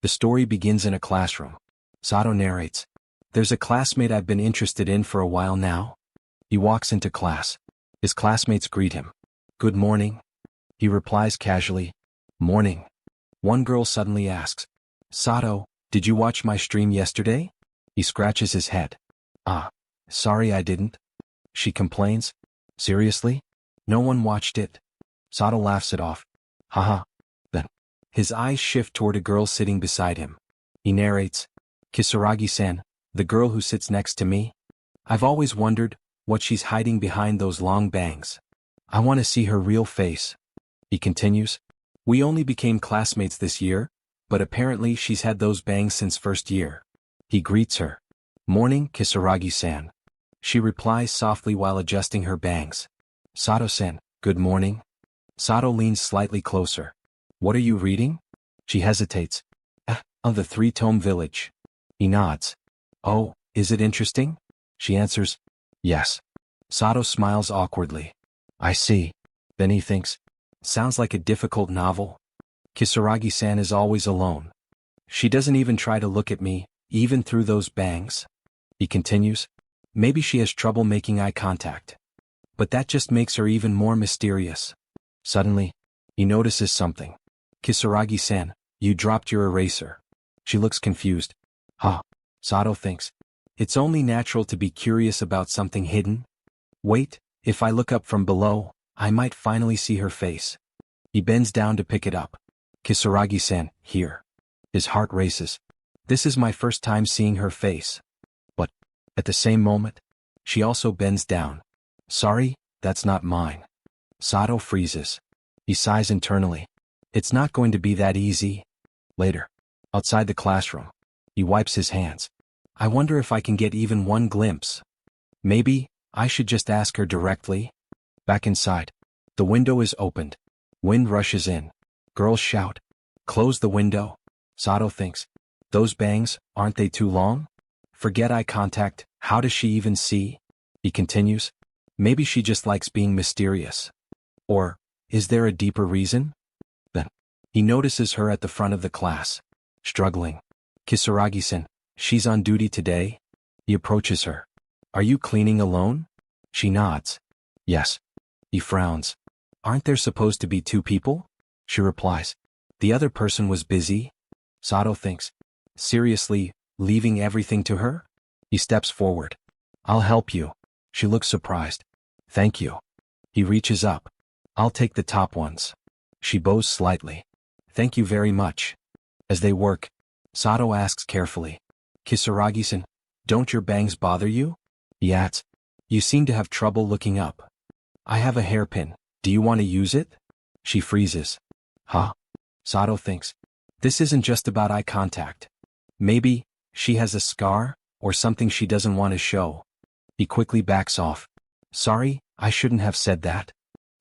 The story begins in a classroom. Sato narrates. There's a classmate I've been interested in for a while now. He walks into class. His classmates greet him. Good morning. He replies casually. Morning. One girl suddenly asks, Sato, did you watch my stream yesterday? He scratches his head. Sorry I didn't. She complains. Seriously? No one watched it. Sato laughs it off. Haha. Then, his eyes shift toward a girl sitting beside him. He narrates, Kisaragi-san, the girl who sits next to me. I've always wondered what she's hiding behind those long bangs. I want to see her real face. He continues, we only became classmates this year, but apparently she's had those bangs since first year. He greets her. Morning, Kisaragi-san. She replies softly while adjusting her bangs. Sato-san, good morning. Sato leans slightly closer. What are you reading? She hesitates. Of the Three-Tome Village. He nods. Oh, is it interesting? She answers. Yes. Sato smiles awkwardly. I see. Then he thinks. Sounds like a difficult novel. Kisaragi-san is always alone. She doesn't even try to look at me, even through those bangs. He continues. Maybe she has trouble making eye contact. But that just makes her even more mysterious. Suddenly, he notices something. Kisaragi-san, you dropped your eraser. She looks confused. Sato thinks. It's only natural to be curious about something hidden. Wait, if I look up from below, I might finally see her face. He bends down to pick it up. Kisaragi-san, here. His heart races. This is my first time seeing her face. But, at the same moment, she also bends down. Sorry, that's not mine. Sato freezes. He sighs internally. It's not going to be that easy. Later, outside the classroom, he wipes his hands. I wonder if I can get even one glimpse. Maybe, I should just ask her directly. Back inside, the window is opened. Wind rushes in. Girls shout. Close the window. Sato thinks. Those bangs, aren't they too long? Forget eye contact, how does she even see? He continues. Maybe she just likes being mysterious. Or, is there a deeper reason? Then, he notices her at the front of the class. Struggling. Kisaragi-san, she's on duty today? He approaches her. Are you cleaning alone? She nods. Yes. He frowns. Aren't there supposed to be two people? She replies. The other person was busy. Sato thinks. Seriously, leaving everything to her? He steps forward. I'll help you. She looks surprised. Thank you. He reaches up. I'll take the top ones. She bows slightly. Thank you very much. As they work, Sato asks carefully. Kisaragi-san, don't your bangs bother you? He adds. You seem to have trouble looking up. I have a hairpin. Do you want to use it? She freezes. Sato thinks. This isn't just about eye contact. Maybe, she has a scar, or something she doesn't want to show. He quickly backs off. Sorry, I shouldn't have said that.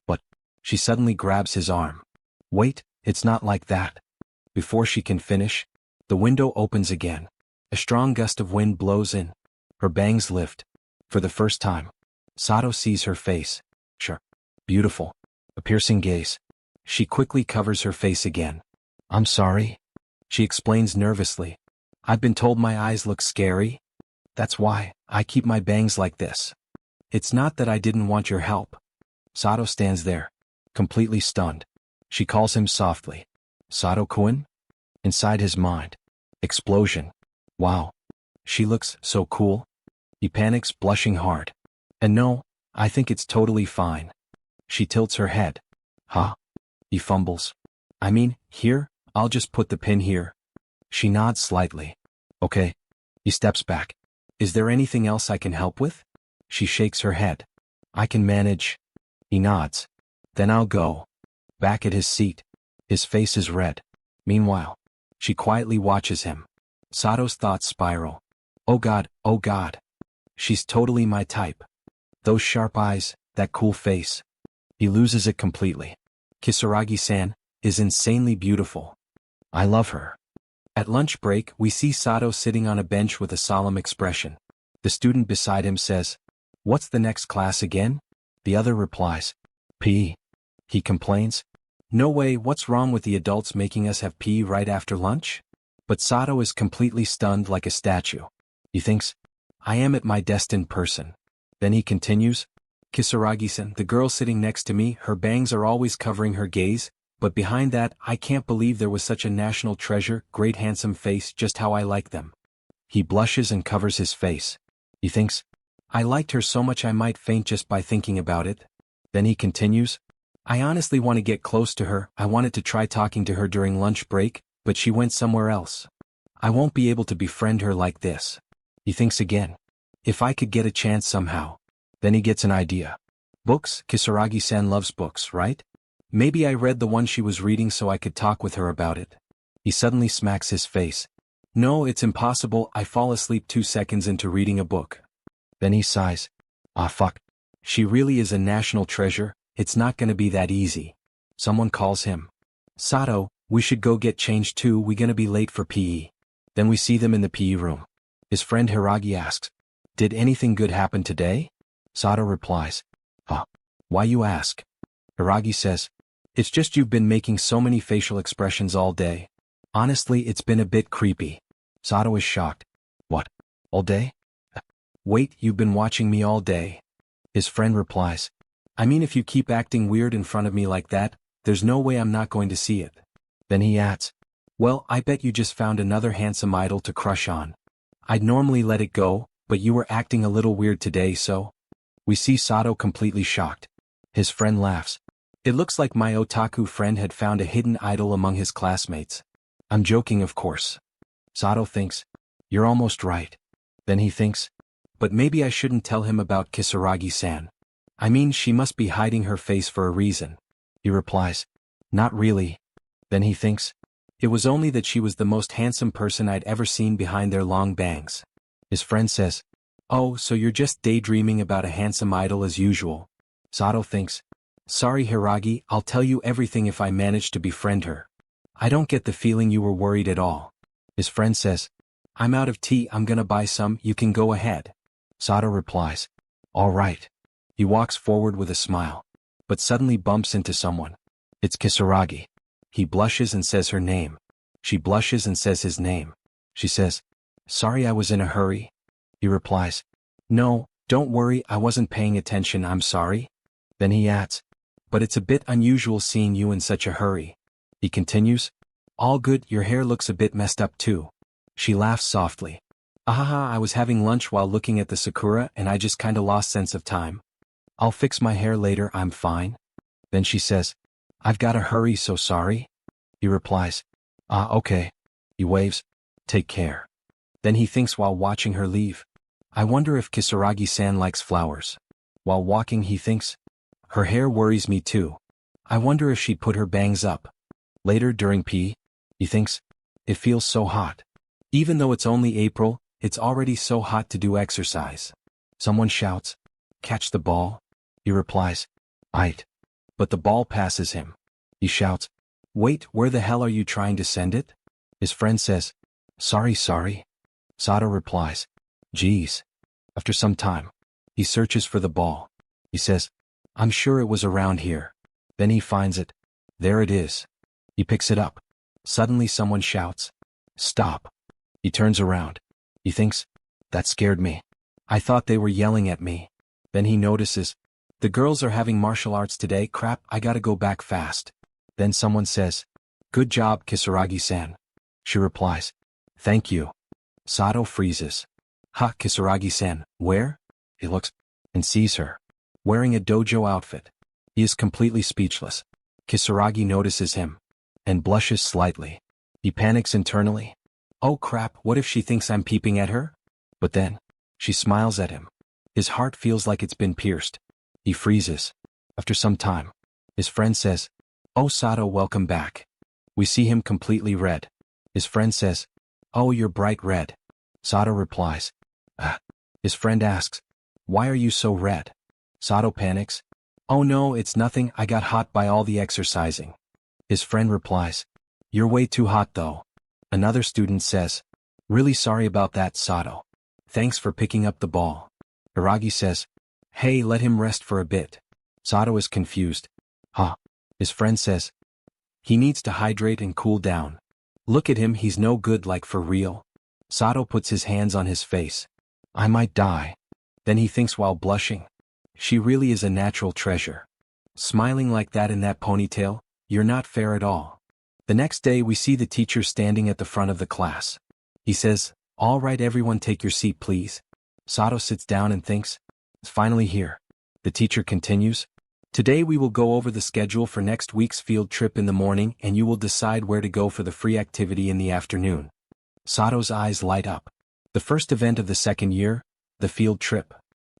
But, she suddenly grabs his arm. Wait, it's not like that. Before she can finish, the window opens again. A strong gust of wind blows in. Her bangs lift. For the first time, Sato sees her face. Sure. Beautiful. A piercing gaze. She quickly covers her face again. I'm sorry. She explains nervously. I've been told my eyes look scary. That's why I keep my bangs like this. It's not that I didn't want your help. Sato stands there, completely stunned. She calls him softly. Sato-kun? Inside his mind. Explosion. Wow. She looks so cool. He panics, blushing hard. And no, I think it's totally fine. She tilts her head. He fumbles. I mean, here, I'll just put the pin here. She nods slightly. Okay. He steps back. Is there anything else I can help with? She shakes her head. I can manage. He nods. Then I'll go. Back at his seat. His face is red. Meanwhile, she quietly watches him. Sato's thoughts spiral. Oh God, oh God. She's totally my type. Those sharp eyes, that cool face. He loses it completely. Kisaragi-san is insanely beautiful. I love her. At lunch break, we see Sato sitting on a bench with a solemn expression. The student beside him says, What's the next class again? The other replies, PE. He complains, No way, what's wrong with the adults making us have PE right after lunch? But Sato is completely stunned like a statue. He thinks, I am at my destined person. Then he continues, Kisaragi-san, the girl sitting next to me, her bangs are always covering her gaze, but behind that, I can't believe there was such a national treasure, great handsome face, just how I like them. He blushes and covers his face. He thinks, I liked her so much I might faint just by thinking about it. Then he continues, I honestly want to get close to her, I wanted to try talking to her during lunch break, but she went somewhere else. I won't be able to befriend her like this. He thinks again. If I could get a chance somehow. Then he gets an idea. Books, Kisaragi-san loves books, right? Maybe I read the one she was reading so I could talk with her about it. He suddenly smacks his face. No, it's impossible, I fall asleep 2 seconds into reading a book. Then he sighs. Ah fuck. She really is a national treasure, it's not gonna be that easy. Someone calls him. Sato, we should go get changed too, we gonna be late for PE. Then we see them in the PE room. His friend Hiragi asks, did anything good happen today? Sato replies, why you ask? Hiragi says, it's just you've been making so many facial expressions all day. Honestly, it's been a bit creepy. Sato is shocked. What? All day? Wait, you've been watching me all day? His friend replies, I mean if you keep acting weird in front of me like that, there's no way I'm not going to see it. Then he adds, well, I bet you just found another handsome idol to crush on. I'd normally let it go, but you were acting a little weird today so. We see Sato completely shocked. His friend laughs. It looks like my otaku friend had found a hidden idol among his classmates. I'm joking of course. Sato thinks, you're almost right. Then he thinks, but maybe I shouldn't tell him about Kisaragi-san. I mean she must be hiding her face for a reason. He replies, not really. Then he thinks, it was only that she was the most handsome person I'd ever seen behind their long bangs. His friend says, oh, so you're just daydreaming about a handsome idol as usual. Sato thinks, sorry Hiragi, I'll tell you everything if I manage to befriend her. I don't get the feeling you were worried at all. His friend says, I'm out of tea, I'm gonna buy some, you can go ahead. Sato replies, all right. He walks forward with a smile, but suddenly bumps into someone. It's Kisaragi. He blushes and says her name. She blushes and says his name. She says, sorry I was in a hurry. He replies, no, don't worry, I wasn't paying attention, I'm sorry. Then he adds, but it's a bit unusual seeing you in such a hurry. He continues, all good, your hair looks a bit messed up too. She laughs softly. Ahaha, I was having lunch while looking at the sakura and I just kinda lost sense of time. I'll fix my hair later, I'm fine. Then she says, I've gotta hurry, so sorry. He replies, okay. He waves, take care. Then he thinks while watching her leave, I wonder if Kisaragi-san likes flowers. While walking he thinks, her hair worries me too. I wonder if she'd put her bangs up. Later during PE, he thinks, it feels so hot. Even though it's only April, it's already so hot to do exercise. Someone shouts, catch the ball. He replies, aight. But the ball passes him. He shouts, wait, where the hell are you trying to send it? His friend says, sorry. Sato replies, geez. After some time, he searches for the ball. He says, I'm sure it was around here. Then he finds it. There it is. He picks it up. Suddenly someone shouts, stop. He turns around. He thinks, that scared me. I thought they were yelling at me. Then he notices, the girls are having martial arts today, crap, I gotta go back fast. Then someone says, good job Kisaragi-san. She replies, thank you. Sato freezes. Ha, Kisaragi-san, where? He looks, and sees her. Wearing a dojo outfit. He is completely speechless. Kisaragi notices him. And blushes slightly. He panics internally. Oh crap, what if she thinks I'm peeping at her? But then, she smiles at him. His heart feels like it's been pierced. He freezes. After some time, his friend says, oh Sato, welcome back. We see him completely red. His friend says, oh, you're bright red. Sato replies, His friend asks, why are you so red? Sato panics. Oh no, it's nothing, I got hot by all the exercising. His friend replies, you're way too hot though. Another student says, really sorry about that, Sato. Thanks for picking up the ball. Hiragi says, hey, let him rest for a bit. Sato is confused. His friend says, he needs to hydrate and cool down. Look at him, he's no good, like for real. Sato puts his hands on his face. I might die. Then he thinks while blushing. She really is a natural treasure. Smiling like that in that ponytail, you're not fair at all. The next day we see the teacher standing at the front of the class. He says, all right everyone, take your seat please. Sato sits down and thinks, it's finally here. The teacher continues, today we will go over the schedule for next week's field trip in the morning and you will decide where to go for the free activity in the afternoon. Sato's eyes light up. The first event of the second year, the field trip.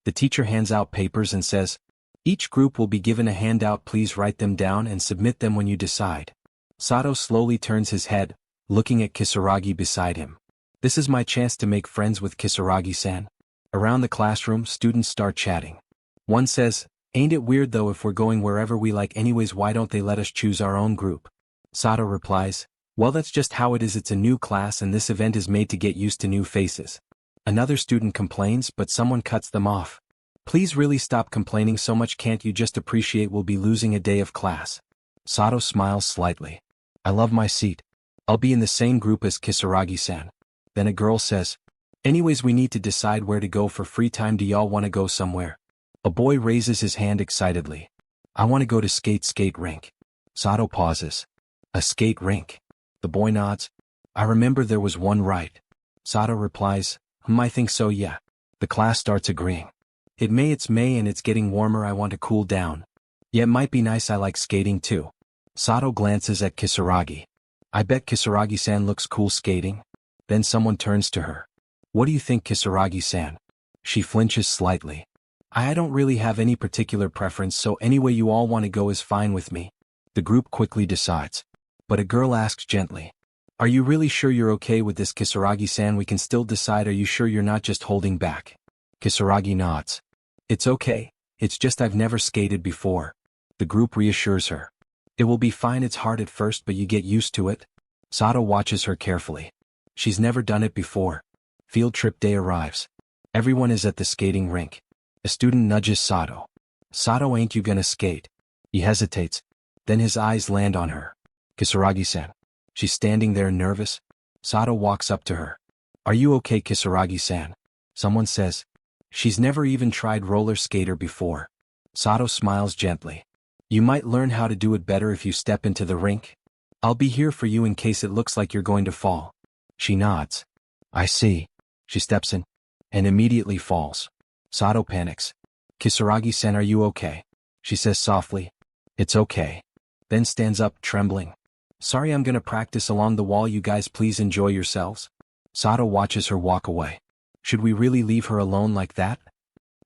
The teacher hands out papers and says, each group will be given a handout, please write them down and submit them when you decide. Sato slowly turns his head, looking at Kisaragi beside him. This is my chance to make friends with Kisaragi-san. Around the classroom, students start chatting. One says, ain't it weird though, if we're going wherever we like anyways, why don't they let us choose our own group? Sato replies, well, that's just how it is, it's a new class and this event is made to get used to new faces. Another student complains, but someone cuts them off. Please really stop complaining so much, can't you just appreciate we'll be losing a day of class? Sato smiles slightly. I love my seat. I'll be in the same group as Kisaragi-san. Then a girl says, anyways, we need to decide where to go for free time, do y'all want to go somewhere? A boy raises his hand excitedly. I want to go to skate rink. Sato pauses. A skate rink? The boy nods. I remember there was one, right? Sato replies, I think so, yeah. The class starts agreeing. It's May and it's getting warmer, I want to cool down. Yeah, it might be nice, I like skating too. Sato glances at Kisaragi. I bet Kisaragi-san looks cool skating. Then someone turns to her. What do you think, Kisaragi-san? She flinches slightly. I don't really have any particular preference, so any way you all want to go is fine with me. The group quickly decides. But a girl asks gently, are you really sure you're okay with this, Kisaragi-san? We can still decide, are you sure you're not just holding back? Kisaragi nods. It's okay, it's just I've never skated before. The group reassures her. It will be fine, it's hard at first but you get used to it. Sato watches her carefully. She's never done it before. Field trip day arrives. Everyone is at the skating rink. A student nudges Sato. Sato, ain't you gonna skate? He hesitates. Then his eyes land on her. Kisaragi-san. She's standing there nervous. Sato walks up to her. Are you okay, Kisaragi-san? Someone says. She's never even tried roller skater before. Sato smiles gently. You might learn how to do it better if you step into the rink. I'll be here for you in case it looks like you're going to fall. She nods. I see. She steps in. And immediately falls. Sato panics. Kisaragi-san, are you okay? She says softly. It's okay. Then stands up, trembling. Sorry, I'm gonna practice along the wall, you guys please enjoy yourselves. Sato watches her walk away. Should we really leave her alone like that?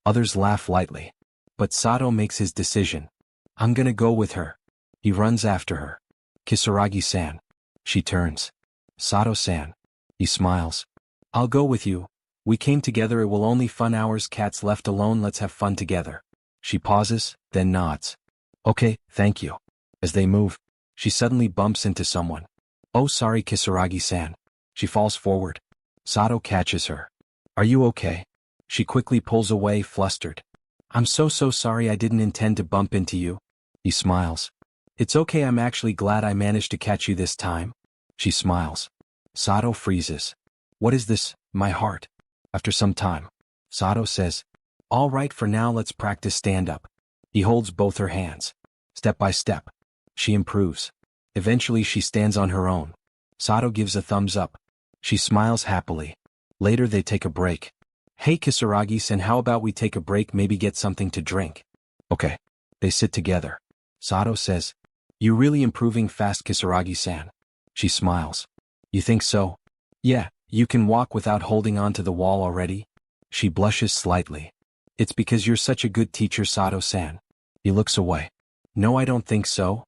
Others laugh lightly. But Sato makes his decision. I'm gonna go with her. He runs after her. Kisaragi-san. She turns. Sato-san. He smiles. I'll go with you. We came together, it will only fun hours, cats left alone, let's have fun together. She pauses, then nods. Okay, thank you. As they move, she suddenly bumps into someone. Oh sorry, Kisaragi-san. She falls forward. Sato catches her. Are you okay? She quickly pulls away, flustered. I'm so sorry, I didn't intend to bump into you. He smiles. It's okay, I'm actually glad I managed to catch you this time. She smiles. Sato freezes. What is this, my heart? After some time, Sato says, all right, for now let's practice stand-up. He holds both her hands. Step by step. She improves. Eventually she stands on her own. Sato gives a thumbs up. She smiles happily. Later they take a break. Hey Kisaragi-san, how about we take a break, maybe get something to drink? Okay. They sit together. Sato says, you really improving fast, Kisaragi-san. She smiles. You think so? Yeah, you can walk without holding on to the wall already? She blushes slightly. It's because you're such a good teacher, Sato-san. He looks away. No, I don't think so.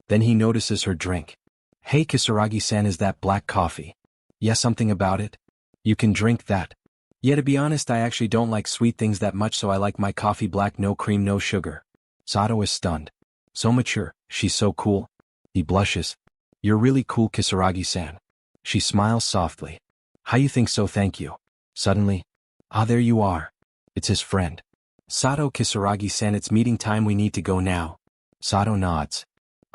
Then he notices her drink. Hey Kisaragi-san, is that black coffee? Yeah, something about it. You can drink that. Yeah, to be honest, I actually don't like sweet things that much, so I like my coffee black, no cream, no sugar. Sato is stunned. So mature, she's so cool. He blushes. You're really cool, Kisaragi-san. She smiles softly. How you think so, thank you. Suddenly, there you are. It's his friend. Sato, Kisaragi-san, it's meeting time, we need to go now. Sato nods.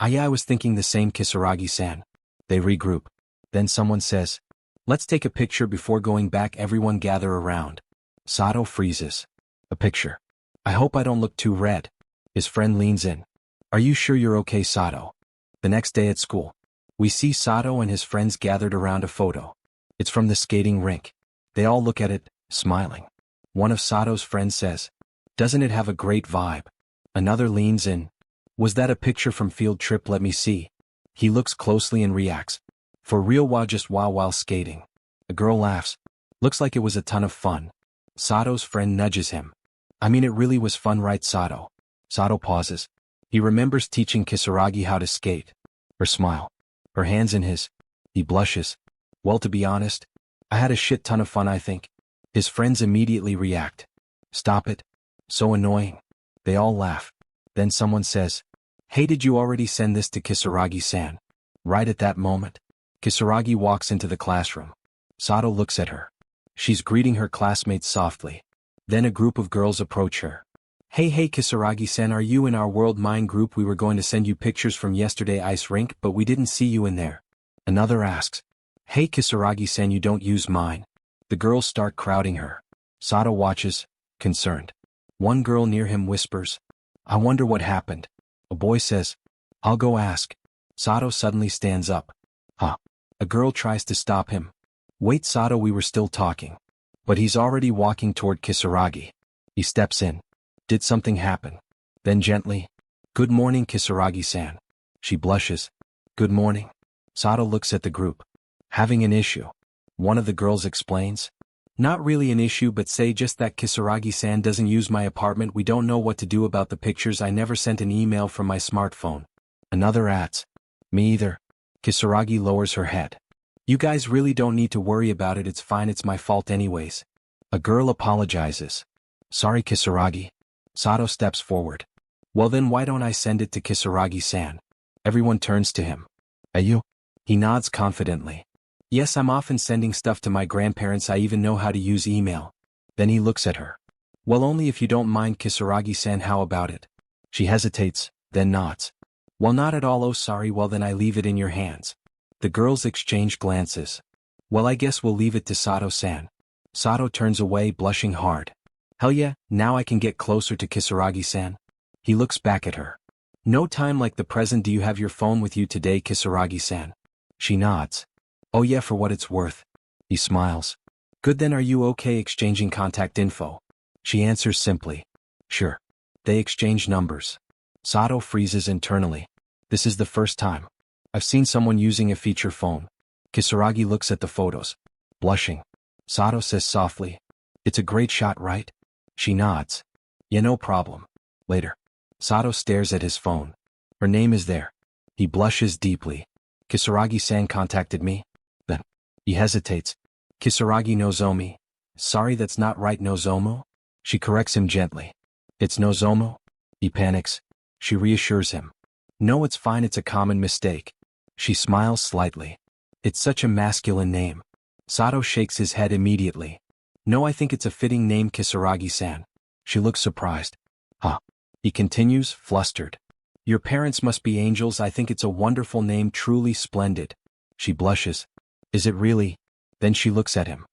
Yeah, I was thinking the same, Kisaragi-san. They regroup. Then someone says, let's take a picture before going back. Everyone gather around. Sato freezes. A picture. I hope I don't look too red. His friend leans in. Are you sure you're okay, Sato? The next day at school, we see Sato and his friends gathered around a photo. It's from the skating rink. They all look at it, smiling. One of Sato's friends says, doesn't it have a great vibe? Another leans in. Was that a picture from field trip? Let me see. He looks closely and reacts. For real? Wow, just wow while skating. A girl laughs. Looks like it was a ton of fun. Sato's friend nudges him. I mean, it really was fun, right, Sato? Sato pauses. He remembers teaching Kisaragi how to skate. Her smile. Her hands in his. He blushes. Well, to be honest, I had a shit ton of fun, I think. His friends immediately react. Stop it. So annoying. They all laugh. Then someone says, hey, did you already send this to Kisaragi-san? Right at that moment, Kisaragi walks into the classroom. Sato looks at her. She's greeting her classmates softly. Then a group of girls approach her. Hey Kisaragi-san, are you in our World Mind group? We were going to send you pictures from yesterday ice rink, but we didn't see you in there. Another asks, hey Kisaragi-san, you don't use mine. The girls start crowding her. Sato watches, concerned. One girl near him whispers, I wonder what happened. A boy says, I'll go ask. Sato suddenly stands up. Huh. A girl tries to stop him. Wait, Sato, we were still talking. But he's already walking toward Kisaragi. He steps in. Did something happen? Then gently, good morning, Kisaragi-san. She blushes. Good morning. Sato looks at the group. Having an issue. One of the girls explains. Not really an issue, but say just that Kisaragi-san doesn't use my apartment. We don't know what to do about the pictures. I never sent an email from my smartphone. Another adds. Me either. Kisaragi lowers her head. You guys really don't need to worry about it. It's fine. It's my fault anyways. A girl apologizes. Sorry, Kisaragi. Sato steps forward. Well then why don't I send it to Kisaragi-san? Everyone turns to him. Are you? He nods confidently. Yes, I'm often sending stuff to my grandparents. I even know how to use email. Then he looks at her. Well, only if you don't mind, Kisaragi-san, how about it? She hesitates, then nods. Well, not at all. Oh, sorry. Well, then I leave it in your hands. The girls exchange glances. Well, I guess we'll leave it to Sato-san. Sato turns away, blushing hard. Hell yeah, now I can get closer to Kisaragi-san. He looks back at her. No time like the present. Do you have your phone with you today, Kisaragi-san? She nods. Oh yeah, for what it's worth. He smiles. Good, then are you okay exchanging contact info? She answers simply. Sure. They exchange numbers. Sato freezes internally. This is the first time I've seen someone using a feature phone. Kisaragi looks at the photos. Blushing. Sato says softly, it's a great shot, right? She nods. Yeah, no problem. Later. Sato stares at his phone. Her name is there. He blushes deeply. Kisaragi-san contacted me. Then. He hesitates. Kisaragi Nozomi. Sorry, that's not right, Nozomo. She corrects him gently. It's Nozomo. He panics. She reassures him. No, it's fine, it's a common mistake. She smiles slightly. It's such a masculine name. Sato shakes his head immediately. No, I think it's a fitting name, Kisaragi-san. She looks surprised. Huh. He continues, flustered. Your parents must be angels. I think it's a wonderful name, truly splendid. She blushes. Is it really? Then she looks at him.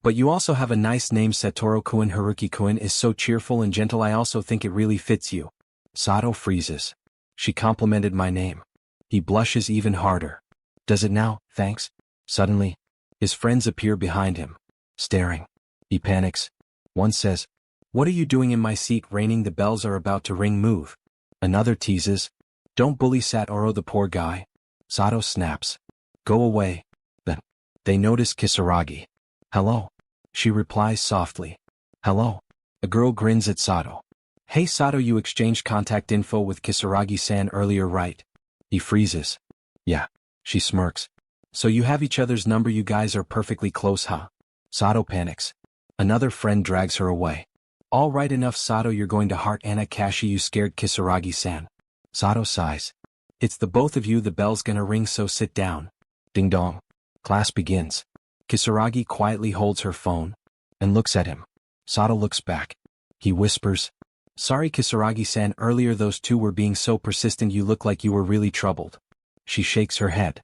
But you also have a nice name, Satoru-kun. Haruki-kun is so cheerful and gentle. I also think it really fits you. Sato freezes. She complimented my name. He blushes even harder. Does it now? Thanks. Suddenly, his friends appear behind him, staring. He panics. One says, what are you doing in my seat? Raining, the bells are about to ring, move. Another teases, don't bully Satoru, the poor guy. Sato snaps. Go away. Then, they notice Kisaragi. Hello. She replies softly. Hello. A girl grins at Sato. Hey Sato, you exchanged contact info with Kisaragi-san earlier, right? He freezes. Yeah. She smirks. So you have each other's number. You guys are perfectly close, huh? Sato panics. Another friend drags her away. All right, enough, Sato, you're going to heart Anakashi. You scared Kisaragi-san. Sato sighs. It's the both of you. The bell's gonna ring, so sit down. Ding dong. Class begins. Kisaragi quietly holds her phone and looks at him. Sato looks back. He whispers, sorry, Kisaragi-san, earlier those two were being so persistent. You look like you were really troubled. She shakes her head.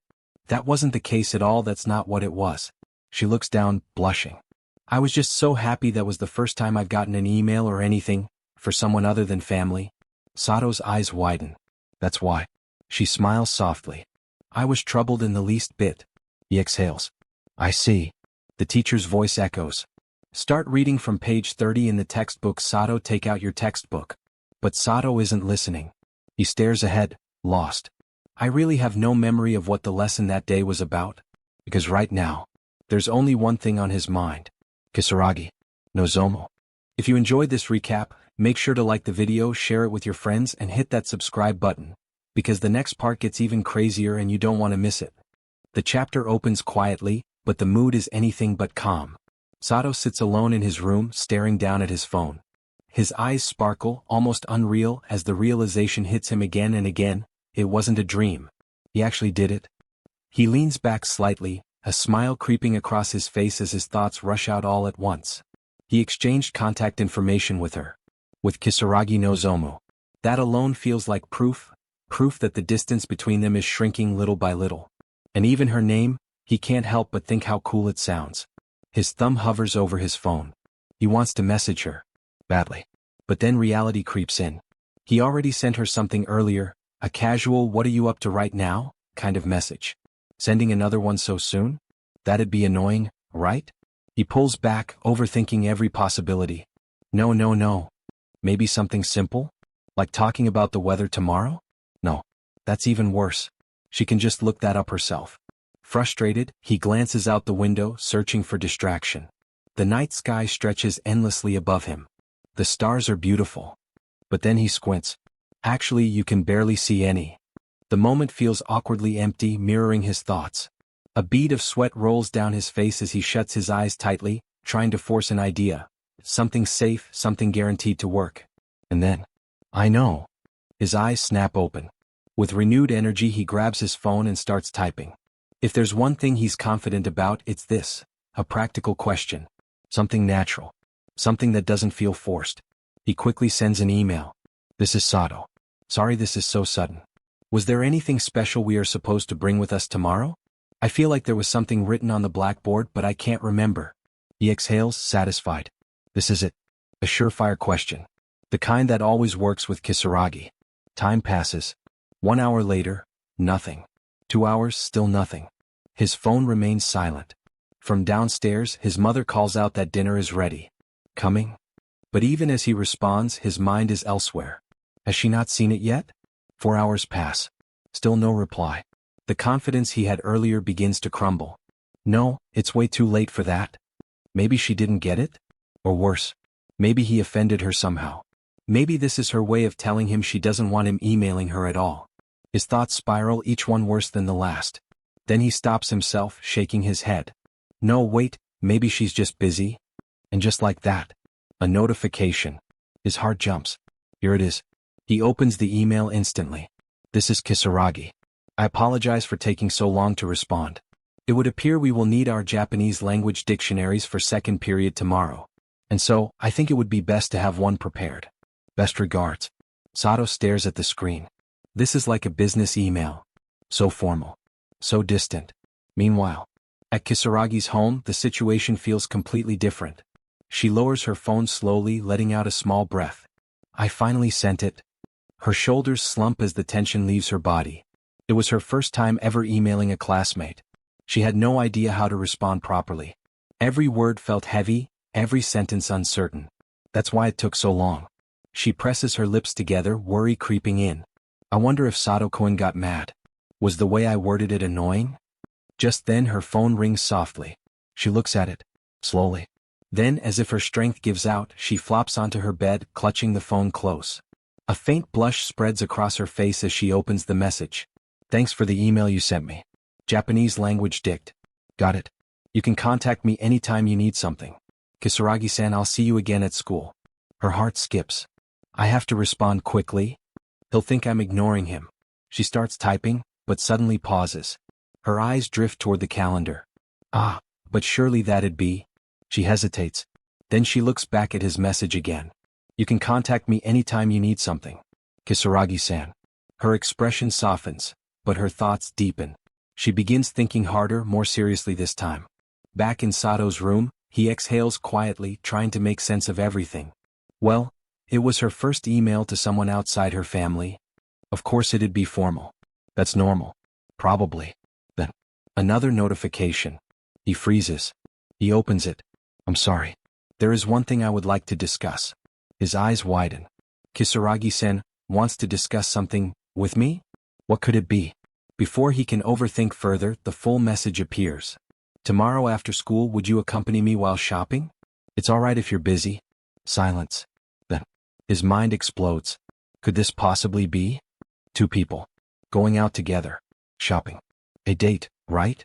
That wasn't the case at all, that's not what it was. She looks down, blushing. I was just so happy that was the first time I've gotten an email or anything, for someone other than family. Sato's eyes widen. That's why. She smiles softly. I was troubled in the least bit. He exhales. I see. The teacher's voice echoes. Start reading from page 30 in the textbook. Sato, take out your textbook. But Sato isn't listening. He stares ahead, lost. I really have no memory of what the lesson that day was about. Because right now, there's only one thing on his mind. Kisaragi. Nozomu. If you enjoyed this recap, make sure to like the video, share it with your friends, and hit that subscribe button, because the next part gets even crazier and you don't want to miss it. The chapter opens quietly, but the mood is anything but calm. Sato sits alone in his room, staring down at his phone. His eyes sparkle, almost unreal, as the realization hits him again and again. It wasn't a dream. He actually did it. He leans back slightly, a smile creeping across his face as his thoughts rush out all at once. He exchanged contact information with her. With Kisaragi Nozomu. That alone feels like proof that the distance between them is shrinking little by little. And even her name, he can't help but think how cool it sounds. His thumb hovers over his phone. He wants to message her. Badly. But then reality creeps in. He already sent her something earlier, a casual "what are you up to right now?" kind of message. Sending another one so soon? That'd be annoying, right? He pulls back, overthinking every possibility. No. Maybe something simple? Like talking about the weather tomorrow? No. That's even worse. She can just look that up herself. Frustrated, he glances out the window, searching for distraction. The night sky stretches endlessly above him. The stars are beautiful. But then he squints. Actually, you can barely see any. The moment feels awkwardly empty, mirroring his thoughts. A bead of sweat rolls down his face as he shuts his eyes tightly, trying to force an idea. Something safe, something guaranteed to work. And then, I know. His eyes snap open. With renewed energy, he grabs his phone and starts typing. If there's one thing he's confident about, it's this. A practical question. Something natural. Something that doesn't feel forced. He quickly sends an email. This is Sato. Sorry this is so sudden. Was there anything special we are supposed to bring with us tomorrow? I feel like there was something written on the blackboard, but I can't remember. He exhales, satisfied. This is it. A surefire question. The kind that always works with Kisaragi. Time passes. 1 hour later, nothing. 2 hours, still nothing. His phone remains silent. From downstairs, his mother calls out that dinner is ready. Coming? But even as he responds, his mind is elsewhere. Has she not seen it yet? 4 hours pass. Still no reply. The confidence he had earlier begins to crumble. No, it's way too late for that. Maybe she didn't get it? Or worse, maybe he offended her somehow. Maybe this is her way of telling him she doesn't want him emailing her at all. His thoughts spiral, each one worse than the last. Then he stops himself, shaking his head. No, wait, maybe she's just busy. And just like that, a notification. His heart jumps. Here it is. He opens the email instantly. This is Kisaragi. I apologize for taking so long to respond. It would appear we will need our Japanese language dictionaries for second period tomorrow. And so, I think it would be best to have one prepared. Best regards. Sato stares at the screen. This is like a business email. So formal. So distant. Meanwhile, at Kisaragi's home, the situation feels completely different. She lowers her phone slowly, letting out a small breath. I finally sent it. Her shoulders slump as the tension leaves her body. It was her first time ever emailing a classmate. She had no idea how to respond properly. Every word felt heavy, every sentence uncertain. That's why it took so long. She presses her lips together, worry creeping in. I wonder if Sato-kun got mad. Was the way I worded it annoying? Just then her phone rings softly. She looks at it, slowly. Then, as if her strength gives out, she flops onto her bed, clutching the phone close. A faint blush spreads across her face as she opens the message. Thanks for the email you sent me. Japanese language dict. Got it. You can contact me anytime you need something. Kisaragi-san, I'll see you again at school. Her heart skips. I have to respond quickly. He'll think I'm ignoring him. She starts typing, but suddenly pauses. Her eyes drift toward the calendar. But surely that'd be. She hesitates. Then she looks back at his message again. You can contact me anytime you need something. Kisaragi-san. Her expression softens, but her thoughts deepen. She begins thinking harder, more seriously this time. Back in Sato's room, he exhales quietly, trying to make sense of everything. Well, it was her first email to someone outside her family. Of course it'd be formal. That's normal. Probably. Then, another notification. He freezes. He opens it. I'm sorry. There is one thing I would like to discuss. His eyes widen. Kisaragi-san wants to discuss something with me? What could it be? Before he can overthink further, the full message appears. Tomorrow after school, would you accompany me while shopping? It's alright if you're busy. Silence. Then, his mind explodes. Could this possibly be? Two people. Going out together. Shopping. A date, right?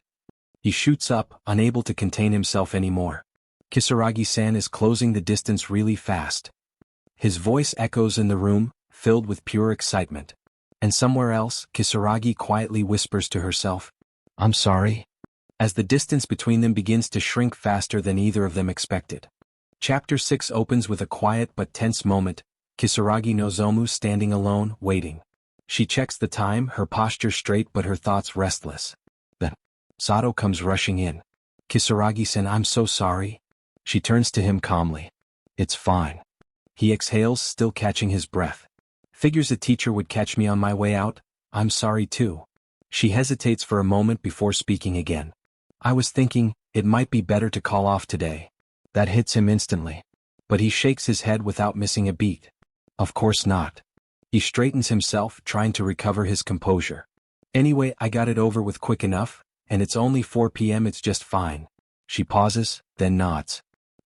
He shoots up, unable to contain himself anymore. Kisaragi-san is closing the distance really fast. His voice echoes in the room, filled with pure excitement. And somewhere else, Kisaragi quietly whispers to herself, I'm sorry. As the distance between them begins to shrink faster than either of them expected. Chapter 6 opens with a quiet but tense moment, Kisaragi Nozomu standing alone, waiting. She checks the time, her posture straight but her thoughts restless. Then, Sato comes rushing in. Kisaragi-san, I'm so sorry. She turns to him calmly. It's fine. He exhales, still catching his breath. Figures a teacher would catch me on my way out. I'm sorry too. She hesitates for a moment before speaking again. I was thinking, it might be better to call off today. That hits him instantly. But he shakes his head without missing a beat. Of course not. He straightens himself, trying to recover his composure. Anyway, I got it over with quick enough, and it's only 4 p.m. It's just fine. She pauses, then nods.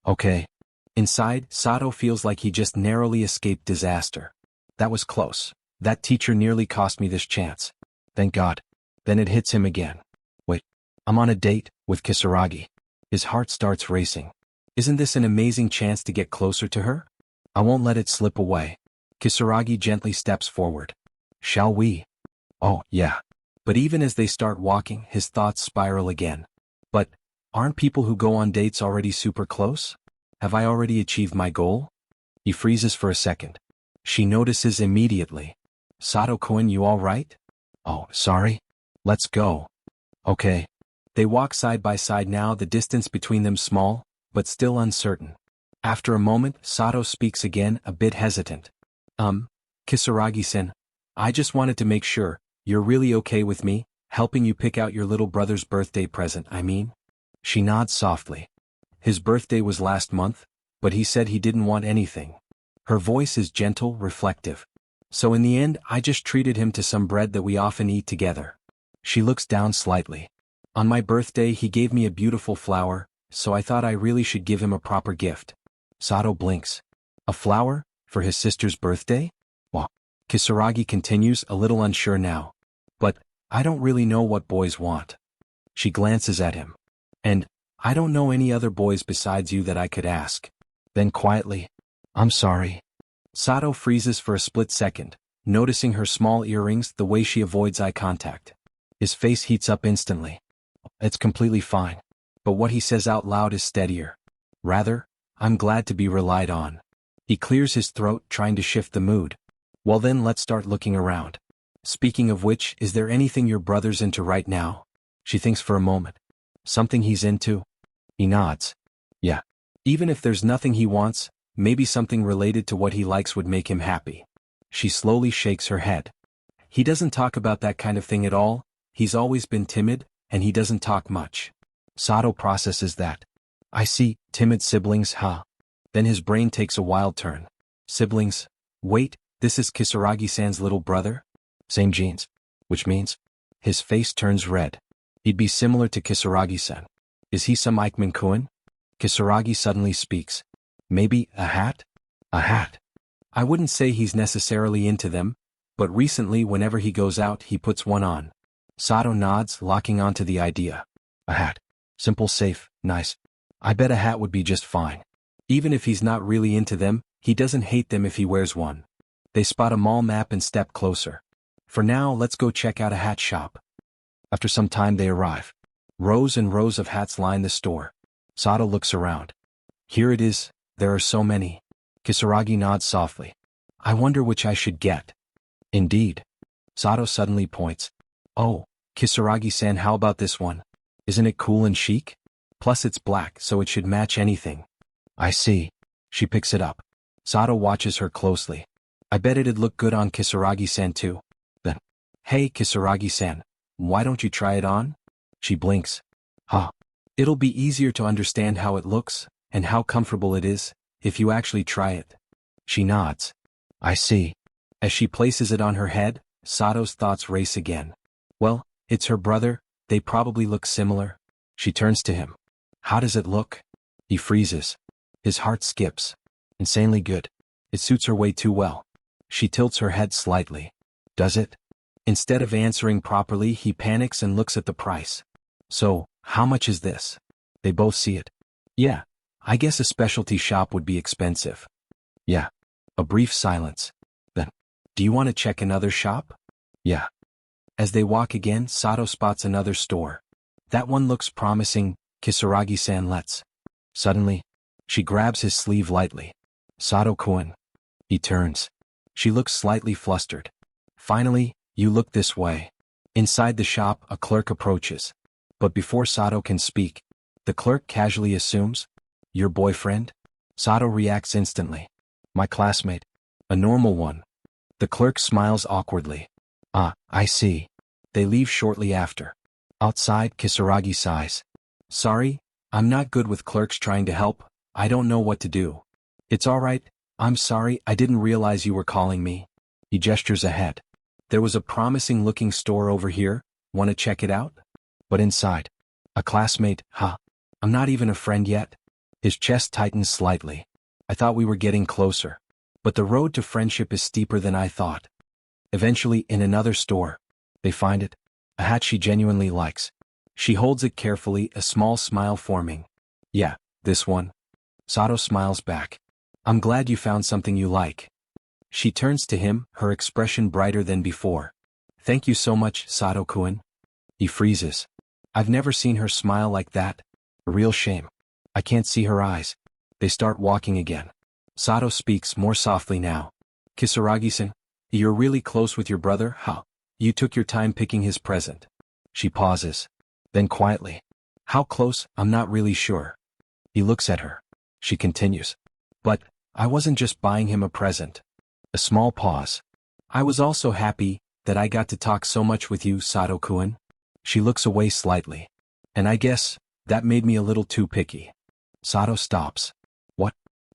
Okay. Inside, Sato feels like he just narrowly escaped disaster. That was close. That teacher nearly cost me this chance. Thank God. Then it hits him again. Wait. I'm on a date with Kisaragi. His heart starts racing. Isn't this an amazing chance to get closer to her? I won't let it slip away. Kisaragi gently steps forward. Shall we? Oh, yeah. But even as they start walking, his thoughts spiral again. But, aren't people who go on dates already super close? Have I already achieved my goal? He freezes for a second. She notices immediately. Sato-kun, you all right? Oh, sorry. Let's go. Okay. They walk side by side now, the distance between them small, but still uncertain. After a moment, Sato speaks again, a bit hesitant. Kisaragi-san, I just wanted to make sure, you're really okay with me, helping you pick out your little brother's birthday present, I mean? She nods softly. His birthday was last month, but he said he didn't want anything. Her voice is gentle, reflective. So in the end, I just treated him to some bread that we often eat together. She looks down slightly. On my birthday, he gave me a beautiful flower, so I thought I really should give him a proper gift. Sato blinks. A flower? For his sister's birthday? Well, Kisaragi continues, a little unsure now. But, I don't really know what boys want. She glances at him. And, I don't know any other boys besides you that I could ask. Then quietly, I'm sorry. Sato freezes for a split second, noticing her small earrings, the way she avoids eye contact. His face heats up instantly. It's completely fine. But what he says out loud is steadier. Rather, I'm glad to be relied on. He clears his throat, trying to shift the mood. Well then, let's start looking around. Speaking of which, is there anything your brother's into right now? She thinks for a moment. Something he's into? He nods. Yeah. Even if there's nothing he wants, maybe something related to what he likes would make him happy. She slowly shakes her head. He doesn't talk about that kind of thing at all. He's always been timid, and he doesn't talk much. Sato processes that. I see, timid siblings, huh? Then his brain takes a wild turn. Siblings? Wait, this is Kisaragi-san's little brother? Same genes. Which means? His face turns red. He'd be similar to Kisaragi-san. Is he some Aikman-kun? Kisaragi suddenly speaks. Maybe a hat? A hat. I wouldn't say he's necessarily into them, but recently whenever he goes out he puts one on. Sato nods, locking onto the idea. A hat. Simple, safe, nice. I bet a hat would be just fine. Even if he's not really into them, he doesn't hate them if he wears one. They spot a mall map and step closer. For now, let's go check out a hat shop. After some time they arrive. Rows and rows of hats line the store. Sato looks around. Here it is, there are so many. Kisaragi nods softly. I wonder which I should get. Indeed. Sato suddenly points. Oh, Kisaragi-san, how about this one? Isn't it cool and chic? Plus it's black, so it should match anything. I see. She picks it up. Sato watches her closely. I bet it'd look good on Kisaragi-san too. Then, hey Kisaragi-san, why don't you try it on? She blinks. Huh. It'll be easier to understand how it looks, and how comfortable it is, if you actually try it. She nods. I see. As she places it on her head, Sato's thoughts race again. Well, it's her brother, they probably look similar. She turns to him. How does it look? He freezes. His heart skips. Insanely good. It suits her way too well. She tilts her head slightly. Does it? Instead of answering properly, he panics and looks at the price. So, how much is this? They both see it. Yeah, I guess a specialty shop would be expensive. Yeah. A brief silence. Then, do you want to check another shop? Yeah. As they walk again, Sato spots another store. That one looks promising, Kisaragi-san, let's. Suddenly, she grabs his sleeve lightly. Sato-kun. He turns. She looks slightly flustered. Finally, you look this way. Inside the shop, a clerk approaches. But before Sato can speak, the clerk casually assumes, your boyfriend? Sato reacts instantly. My classmate. A normal one. The clerk smiles awkwardly. Ah, I see. They leave shortly after. Outside, Kisaragi sighs. Sorry, I'm not good with clerks trying to help, I don't know what to do. It's alright, I'm sorry, I didn't realize you were calling me. He gestures ahead. There was a promising looking store over here, wanna check it out? But inside. A classmate, huh? I'm not even a friend yet. His chest tightens slightly. I thought we were getting closer. But the road to friendship is steeper than I thought. Eventually, in another store, they find it. A hat she genuinely likes. She holds it carefully, a small smile forming. Yeah, this one. Sato smiles back. I'm glad you found something you like. She turns to him, her expression brighter than before. Thank you so much, Sato-kun. He freezes. I've never seen her smile like that. A real shame. I can't see her eyes. They start walking again. Sato speaks more softly now. Kisaragi-san, you're really close with your brother, huh? You took your time picking his present. She pauses. Then quietly. How close, I'm not really sure. He looks at her. She continues. But, I wasn't just buying him a present. A small pause. I was also happy that I got to talk so much with you, Sato-kun. She looks away slightly. And I guess, that made me a little too picky. Sato stops.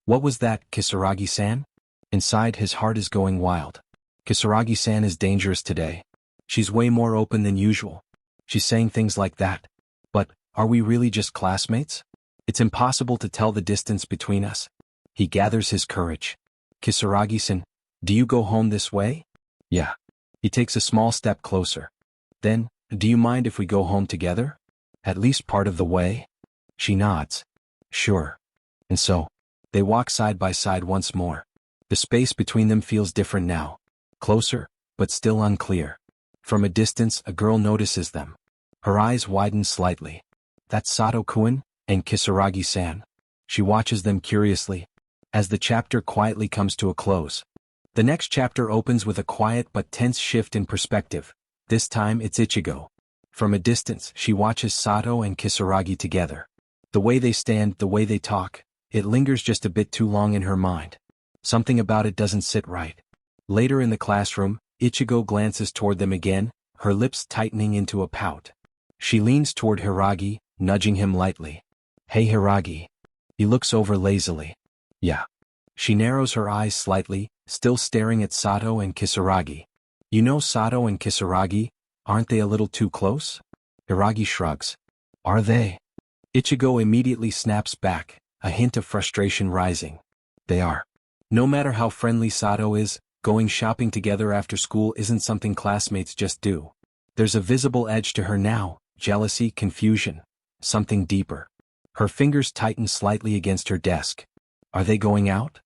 What was that, Kisaragi-san? Inside, his heart is going wild. Kisaragi-san is dangerous today. She's way more open than usual. She's saying things like that. But, are we really just classmates? It's impossible to tell the distance between us. He gathers his courage. Kisaragi-san, do you go home this way? Yeah. He takes a small step closer. Then, do you mind if we go home together? At least part of the way? She nods. Sure. And so, they walk side by side once more. The space between them feels different now. Closer, but still unclear. From a distance, a girl notices them. Her eyes widen slightly. That's Sato-kun and Kisaragi-san. She watches them curiously. As the chapter quietly comes to a close. The next chapter opens with a quiet but tense shift in perspective. This time it's Ichigo. From a distance, she watches Sato and Kisaragi together. The way they stand, the way they talk, it lingers just a bit too long in her mind. Something about it doesn't sit right. Later in the classroom, Ichigo glances toward them again, her lips tightening into a pout. She leans toward Hiragi, nudging him lightly. Hey Hiragi. He looks over lazily. Yeah. She narrows her eyes slightly, still staring at Sato and Kisaragi. You know Sato and Kisaragi, aren't they a little too close? Hiragi shrugs. Are they? Ichigo immediately snaps back, a hint of frustration rising. They are. No matter how friendly Sato is, going shopping together after school isn't something classmates just do. There's a visible edge to her now, jealousy, confusion, something deeper. Her fingers tighten slightly against her desk. Are they going out?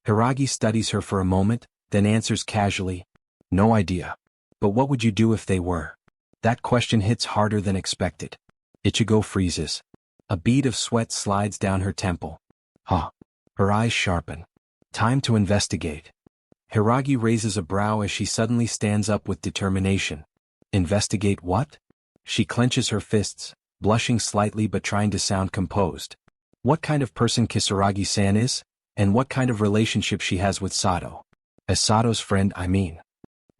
Hiragi studies her for a moment, then answers casually. No idea. But what would you do if they were? That question hits harder than expected. Ichigo freezes. A bead of sweat slides down her temple. Huh. Her eyes sharpen. Time to investigate. Hiragi raises a brow as she suddenly stands up with determination. Investigate what? She clenches her fists, blushing slightly but trying to sound composed. What kind of person Kisaragi-san is, and what kind of relationship she has with Sato. As Sato's friend, I mean.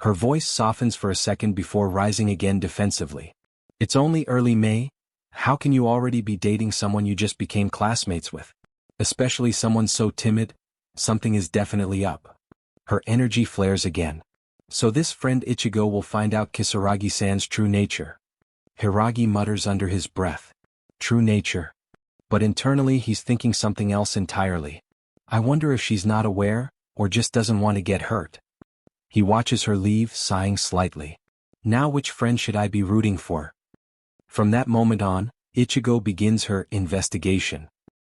Her voice softens for a second before rising again defensively. It's only early May. How can you already be dating someone you just became classmates with? Especially someone so timid? Something is definitely up. Her energy flares again. So this friend Ichigo will find out Kisaragi-san's true nature. Hiragi mutters under his breath. True nature. But internally he's thinking something else entirely. I wonder if she's not aware, or just doesn't want to get hurt. He watches her leave, sighing slightly. Now which friend should I be rooting for? From that moment on, Ichigo begins her investigation.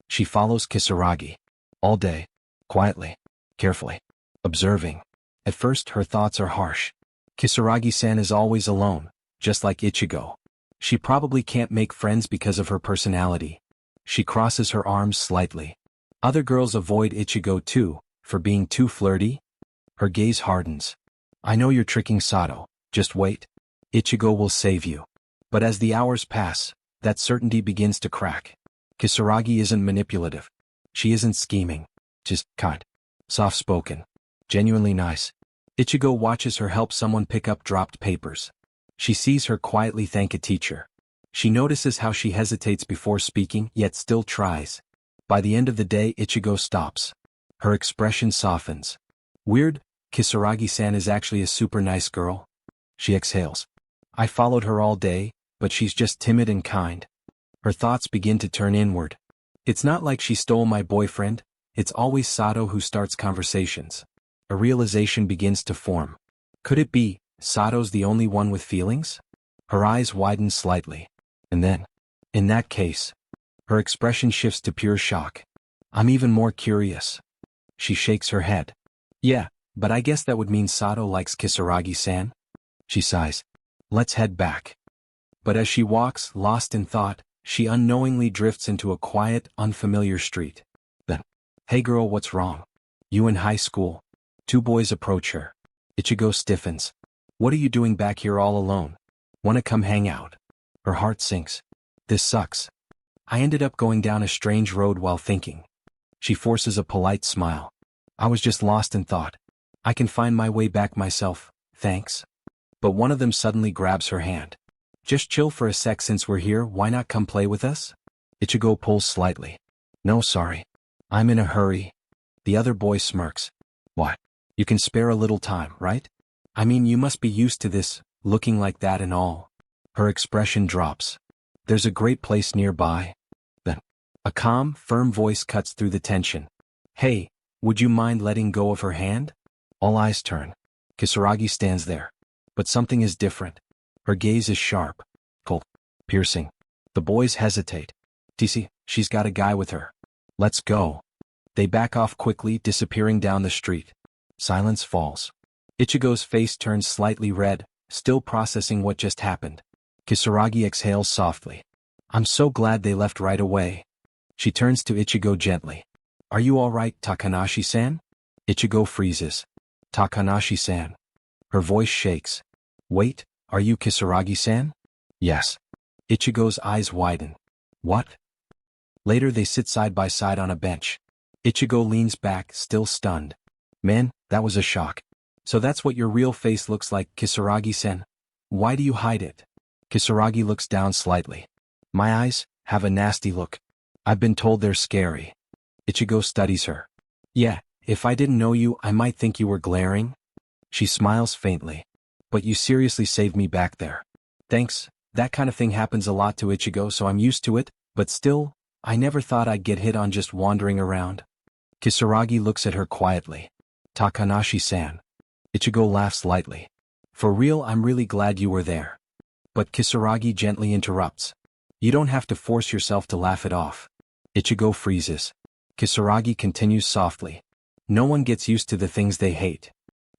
She follows Kisaragi. All day. Quietly. Carefully. Observing. At first her thoughts are harsh. Kisaragi-san is always alone, just like Ichigo. She probably can't make friends because of her personality. She crosses her arms slightly. Other girls avoid Ichigo too, for being too flirty. Her gaze hardens. I know you're tricking Sato, just wait. Ichigo will save you. But as the hours pass, that certainty begins to crack. Kisaragi isn't manipulative. She isn't scheming. Just kind. Soft-spoken. Genuinely nice. Ichigo watches her help someone pick up dropped papers. She sees her quietly thank a teacher. She notices how she hesitates before speaking, yet still tries. By the end of the day, Ichigo stops. Her expression softens. Weird, Kisaragi-san is actually a super nice girl. She exhales. I followed her all day, but she's just timid and kind. Her thoughts begin to turn inward. It's not like she stole my boyfriend, it's always Sato who starts conversations. A realization begins to form. Could it be, Sato's the only one with feelings? Her eyes widen slightly. And then, in that case, her expression shifts to pure shock. I'm even more curious. She shakes her head. Yeah, but I guess that would mean Sato likes Kisaragi-san? She sighs. Let's head back. But as she walks, lost in thought, she unknowingly drifts into a quiet, unfamiliar street. Then, hey girl, what's wrong? You in high school? Two boys approach her. Ichigo stiffens. What are you doing back here all alone? Wanna come hang out? Her heart sinks. This sucks. I ended up going down a strange road while thinking. She forces a polite smile. I was just lost in thought. I can find my way back myself, thanks. But one of them suddenly grabs her hand. Just chill for a sec since we're here, why not come play with us? Ichigo pulls slightly. No sorry. I'm in a hurry. The other boy smirks. What? You can spare a little time, right? I mean you must be used to this, looking like that and all. Her expression drops. There's a great place nearby. Then, a calm, firm voice cuts through the tension. Hey, would you mind letting go of her hand? All eyes turn. Kisaragi stands there. But something is different. Her gaze is sharp, cold, piercing. The boys hesitate. TC, she's got a guy with her. Let's go. They back off quickly, disappearing down the street. Silence falls. Ichigo's face turns slightly red, still processing what just happened. Kisaragi exhales softly. I'm so glad they left right away. She turns to Ichigo gently. Are you all right, Takanashi-san? Ichigo freezes. Takanashi-san. Her voice shakes. Wait, are you Kisaragi-san? Yes. Ichigo's eyes widen. What? Later they sit side by side on a bench. Ichigo leans back, still stunned. Man, that was a shock. So that's what your real face looks like, Kisaragi-san. Why do you hide it? Kisaragi looks down slightly. My eyes have a nasty look. I've been told they're scary. Ichigo studies her. Yeah, if I didn't know you, I might think you were glaring. She smiles faintly. But you seriously saved me back there. Thanks, that kind of thing happens a lot to Ichigo, so I'm used to it, but still, I never thought I'd get hit on just wandering around. Kisaragi looks at her quietly. Takanashi-san. Ichigo laughs lightly. For real, I'm really glad you were there. But Kisaragi gently interrupts. You don't have to force yourself to laugh it off. Ichigo freezes. Kisaragi continues softly. No one gets used to the things they hate.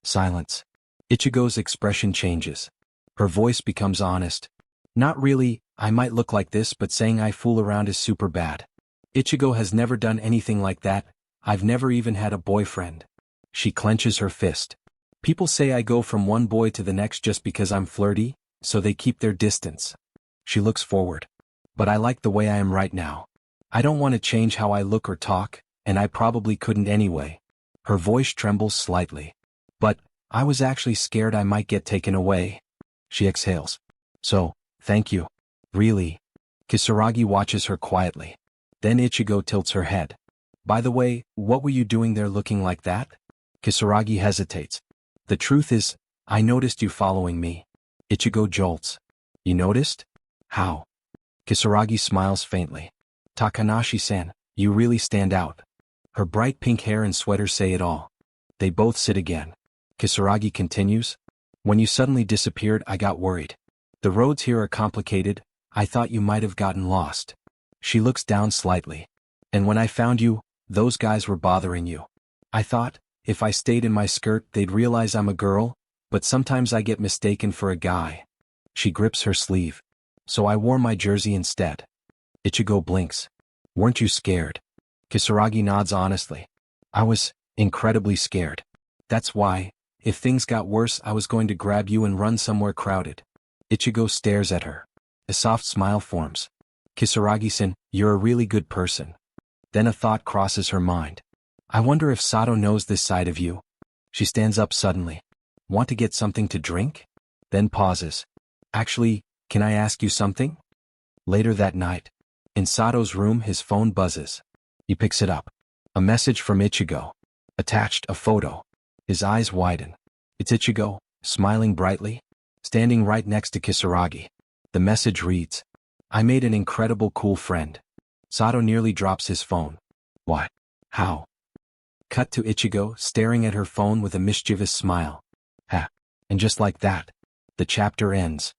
Silence. Ichigo's expression changes. Her voice becomes honest. Not really, I might look like this, but saying I fool around is super bad. Ichigo has never done anything like that. I've never even had a boyfriend. She clenches her fist. People say I go from one boy to the next just because I'm flirty, so they keep their distance. She looks forward. But I like the way I am right now. I don't want to change how I look or talk, and I probably couldn't anyway. Her voice trembles slightly. But, I was actually scared I might get taken away. She exhales. So, thank you. Really? Kisaragi watches her quietly. Then Ichigo tilts her head. By the way, what were you doing there looking like that? Kisaragi hesitates. The truth is, I noticed you following me. Ichigo jolts. You noticed? How? Kisaragi smiles faintly. Takanashi-san, you really stand out. Her bright pink hair and sweater say it all. They both sit again. Kisaragi continues. When you suddenly disappeared, I got worried. The roads here are complicated. I thought you might have gotten lost. She looks down slightly. And when I found you, those guys were bothering you. I thought, if I stayed in my skirt, they'd realize I'm a girl, but sometimes I get mistaken for a guy. She grips her sleeve. So I wore my jersey instead. Ichigo blinks. Weren't you scared? Kisaragi nods honestly. I was incredibly scared. That's why, if things got worse, I was going to grab you and run somewhere crowded. Ichigo stares at her. A soft smile forms. Kisaragi-san, you're a really good person. Then a thought crosses her mind. I wonder if Sato knows this side of you. She stands up suddenly. Want to get something to drink? Then pauses. Actually, can I ask you something? Later that night, in Sato's room, his phone buzzes. He picks it up. A message from Ichigo. Attached, a photo. His eyes widen. It's Ichigo, smiling brightly, standing right next to Kisaragi. The message reads, I made an incredible cool friend. Sato nearly drops his phone. What? How? Cut to Ichigo, staring at her phone with a mischievous smile. Ha. And just like that, the chapter ends.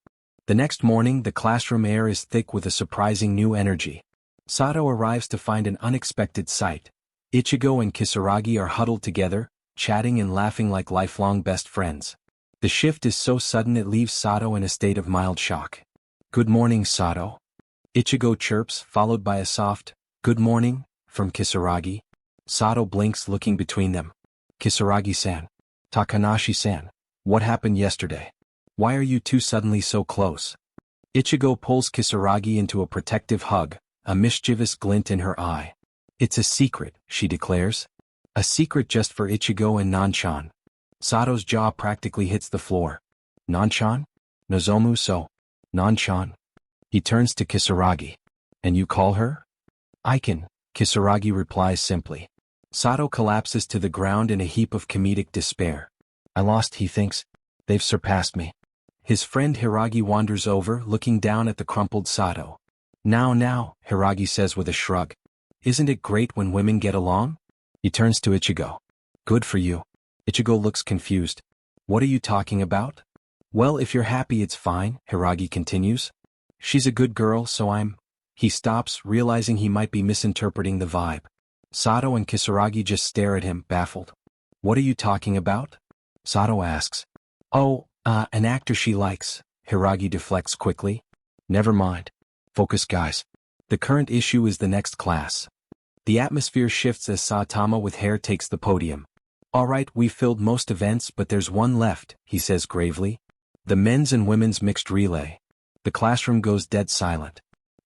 The next morning, the classroom air is thick with a surprising new energy. Sato arrives to find an unexpected sight. Ichigo and Kisaragi are huddled together, chatting and laughing like lifelong best friends. The shift is so sudden it leaves Sato in a state of mild shock. Good morning, Sato. Ichigo chirps, followed by a soft, good morning, from Kisaragi. Sato blinks, looking between them. Kisaragi-san. Takanashi-san. What happened yesterday? Why are you two suddenly so close? Ichigo pulls Kisaragi into a protective hug, a mischievous glint in her eye. It's a secret, she declares. A secret just for Ichigo and Nanchan. Sato's jaw practically hits the floor. Nanchan? Nozomu so. Nanchan. He turns to Kisaragi. And you call her? Aiken, Kisaragi replies simply. Sato collapses to the ground in a heap of comedic despair. I lost, he thinks. They've surpassed me. His friend Hiragi wanders over, looking down at the crumpled Sato. Now, Hiragi says with a shrug. Isn't it great when women get along? He turns to Ichigo. Good for you. Ichigo looks confused. What are you talking about? Well, if you're happy it's fine, Hiragi continues. She's a good girl, so I'm... He stops, realizing he might be misinterpreting the vibe. Sato and Kisaragi just stare at him, baffled. What are you talking about? Sato asks. Oh, an actor she likes. Hiragi deflects quickly. Never mind. Focus, guys. The current issue is the next class. The atmosphere shifts as Saitama with hair takes the podium. Alright, we filled most events, but there's one left, he says gravely. The men's and women's mixed relay. The classroom goes dead silent.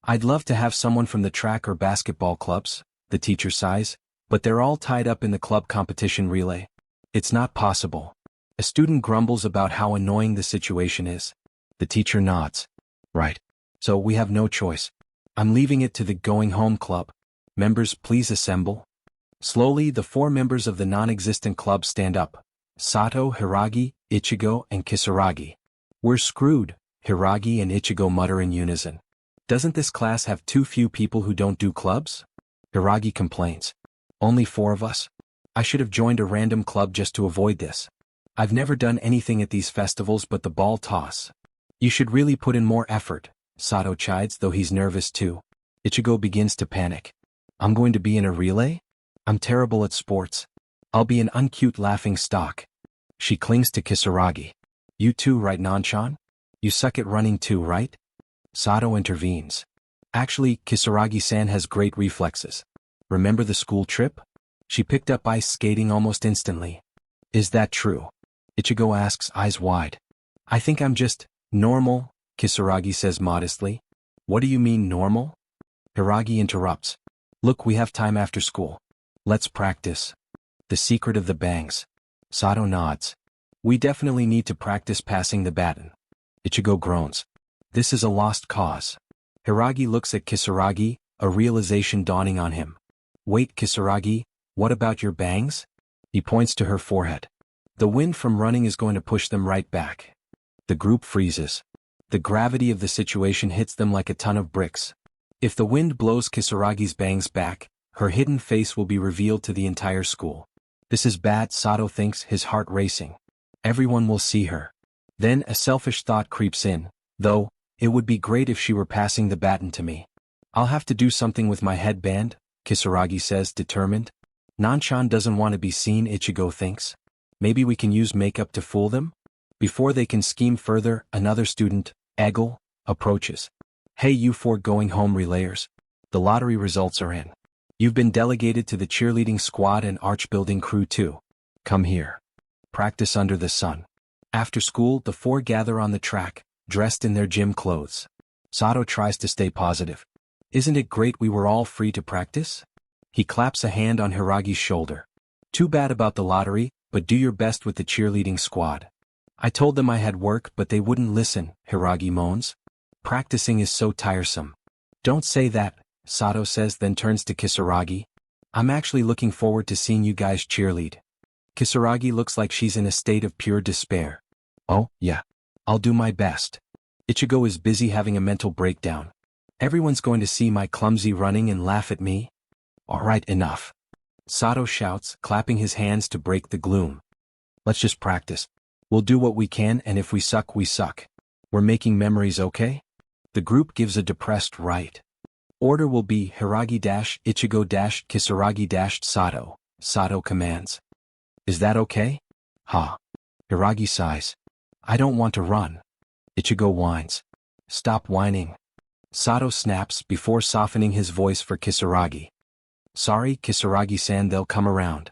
I'd love to have someone from the track or basketball clubs, the teacher sighs, but they're all tied up in the club competition relay. It's not possible. A student grumbles about how annoying the situation is. The teacher nods. Right. So we have no choice. I'm leaving it to the going home club. Members, please assemble. Slowly, the 4 members of the non-existent club stand up. Sato, Hiragi, Ichigo, and Kisaragi. We're screwed, Hiragi and Ichigo mutter in unison. Doesn't this class have too few people who don't do clubs? Hiragi complains. Only 4 of us? I should have joined a random club just to avoid this. I've never done anything at these festivals but the ball toss. You should really put in more effort, Sato chides, though he's nervous too. Ichigo begins to panic. I'm going to be in a relay? I'm terrible at sports. I'll be an uncute laughing stock. She clings to Kisaragi. You too, right, Nanchan? You suck at running too, right? Sato intervenes. Actually, Kisaragi-san has great reflexes. Remember the school trip? She picked up ice skating almost instantly. Is that true? Ichigo asks, eyes wide. I think I'm just normal, Kisaragi says modestly. What do you mean normal? Hiragi interrupts. Look, we have time after school. Let's practice. The secret of the bangs. Sato nods. We definitely need to practice passing the baton. Ichigo groans. This is a lost cause. Hiragi looks at Kisaragi, a realization dawning on him. Wait, Kisaragi, what about your bangs? He points to her forehead. The wind from running is going to push them right back. The group freezes. The gravity of the situation hits them like a ton of bricks. If the wind blows Kisaragi's bangs back, her hidden face will be revealed to the entire school. This is bad, Sato thinks, his heart racing. Everyone will see her. Then a selfish thought creeps in, though, it would be great if she were passing the baton to me. I'll have to do something with my headband, Kisaragi says, determined. Nanchan doesn't want to be seen, Ichigo thinks. Maybe we can use makeup to fool them? Before they can scheme further, another student, Eggle, approaches. Hey, you four going home relayers. The lottery results are in. You've been delegated to the cheerleading squad and arch building crew too. Come here. Practice under the sun. After school, the four gather on the track, dressed in their gym clothes. Sato tries to stay positive. Isn't it great we were all free to practice? He claps a hand on Hiragi's shoulder. Too bad about the lottery, but do your best with the cheerleading squad. I told them I had work, but they wouldn't listen, Hiragi moans. Practicing is so tiresome. Don't say that, Sato says, then turns to Kisaragi. I'm actually looking forward to seeing you guys cheerlead. Kisaragi looks like she's in a state of pure despair. Oh, yeah. I'll do my best. Ichigo is busy having a mental breakdown. Everyone's going to see my clumsy running and laugh at me. All right, enough. Sato shouts, clapping his hands to break the gloom. Let's just practice. We'll do what we can, and if we suck, we suck. We're making memories, okay? The group gives a depressed right. Order will be Hiragi-Ichigo-Kisaragi-Sato, Sato commands. Is that okay? Ha. Hiragi sighs. I don't want to run. Ichigo whines. Stop whining. Sato snaps before softening his voice for Kisaragi. Sorry, Kisaragi-san, they'll come around.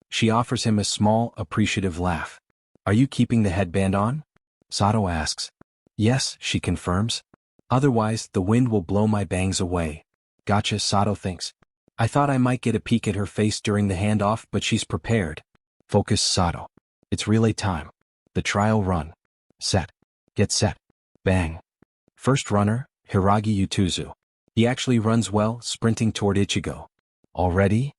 She offers him a small, appreciative laugh. Are you keeping the headband on? Sato asks. Yes, she confirms. Otherwise, the wind will blow my bangs away. Gotcha, Sato thinks. I thought I might get a peek at her face during the handoff, but she's prepared. Focus, Sato. It's relay time. The trial run. Set. Get set. Bang. First runner, Hiragi Yutuzu. He actually runs well, sprinting toward Ichigo. Already?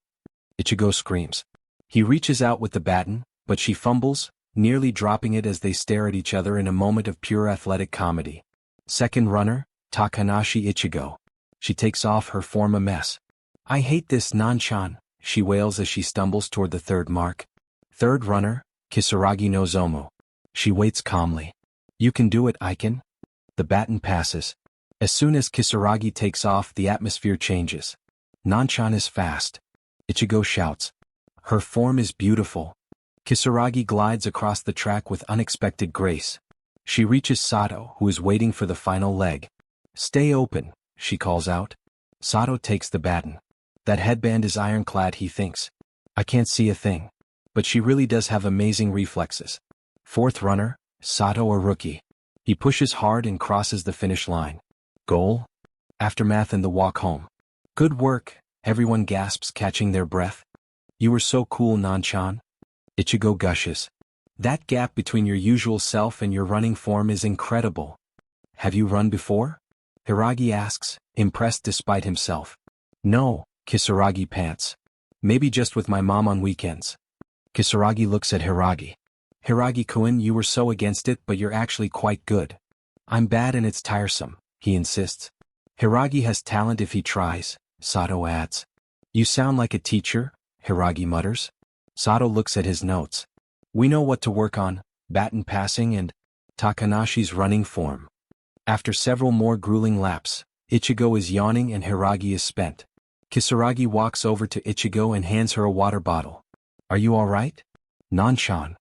Ichigo screams. He reaches out with the baton, but she fumbles, nearly dropping it as they stare at each other in a moment of pure athletic comedy. Second runner, Takanashi Ichigo. She takes off, her form a mess. I hate this, Nanchan, she wails as she stumbles toward the third mark. Third runner, Kisaragi Nozomu. She waits calmly. You can do it, Aiken. The baton passes. As soon as Kisaragi takes off, the atmosphere changes. Nanchan is fast. Ichigo shouts. Her form is beautiful. Kisaragi glides across the track with unexpected grace. She reaches Sato, who is waiting for the final leg. Stay open, she calls out. Sato takes the baton. That headband is ironclad, he thinks. I can't see a thing. But she really does have amazing reflexes. Fourth runner, Sato, a rookie. He pushes hard and crosses the finish line. Goal? Aftermath and the walk home. Good work, everyone gasps, catching their breath. You were so cool, Nanchan. Ichigo gushes. That gap between your usual self and your running form is incredible. Have you run before? Hiragi asks, impressed despite himself. No, Kisaragi pants. Maybe just with my mom on weekends. Kisaragi looks at Hiragi. Hiragi-kun, you were so against it, but you're actually quite good. I'm bad and it's tiresome, he insists. Hiragi has talent if he tries, Sato adds. You sound like a teacher, Hiragi mutters. Sato looks at his notes. We know what to work on, baton passing and Takanashi's running form. After several more grueling laps, Ichigo is yawning and Hiragi is spent. Kisaragi walks over to Ichigo and hands her a water bottle. Are you all right? Nanchan.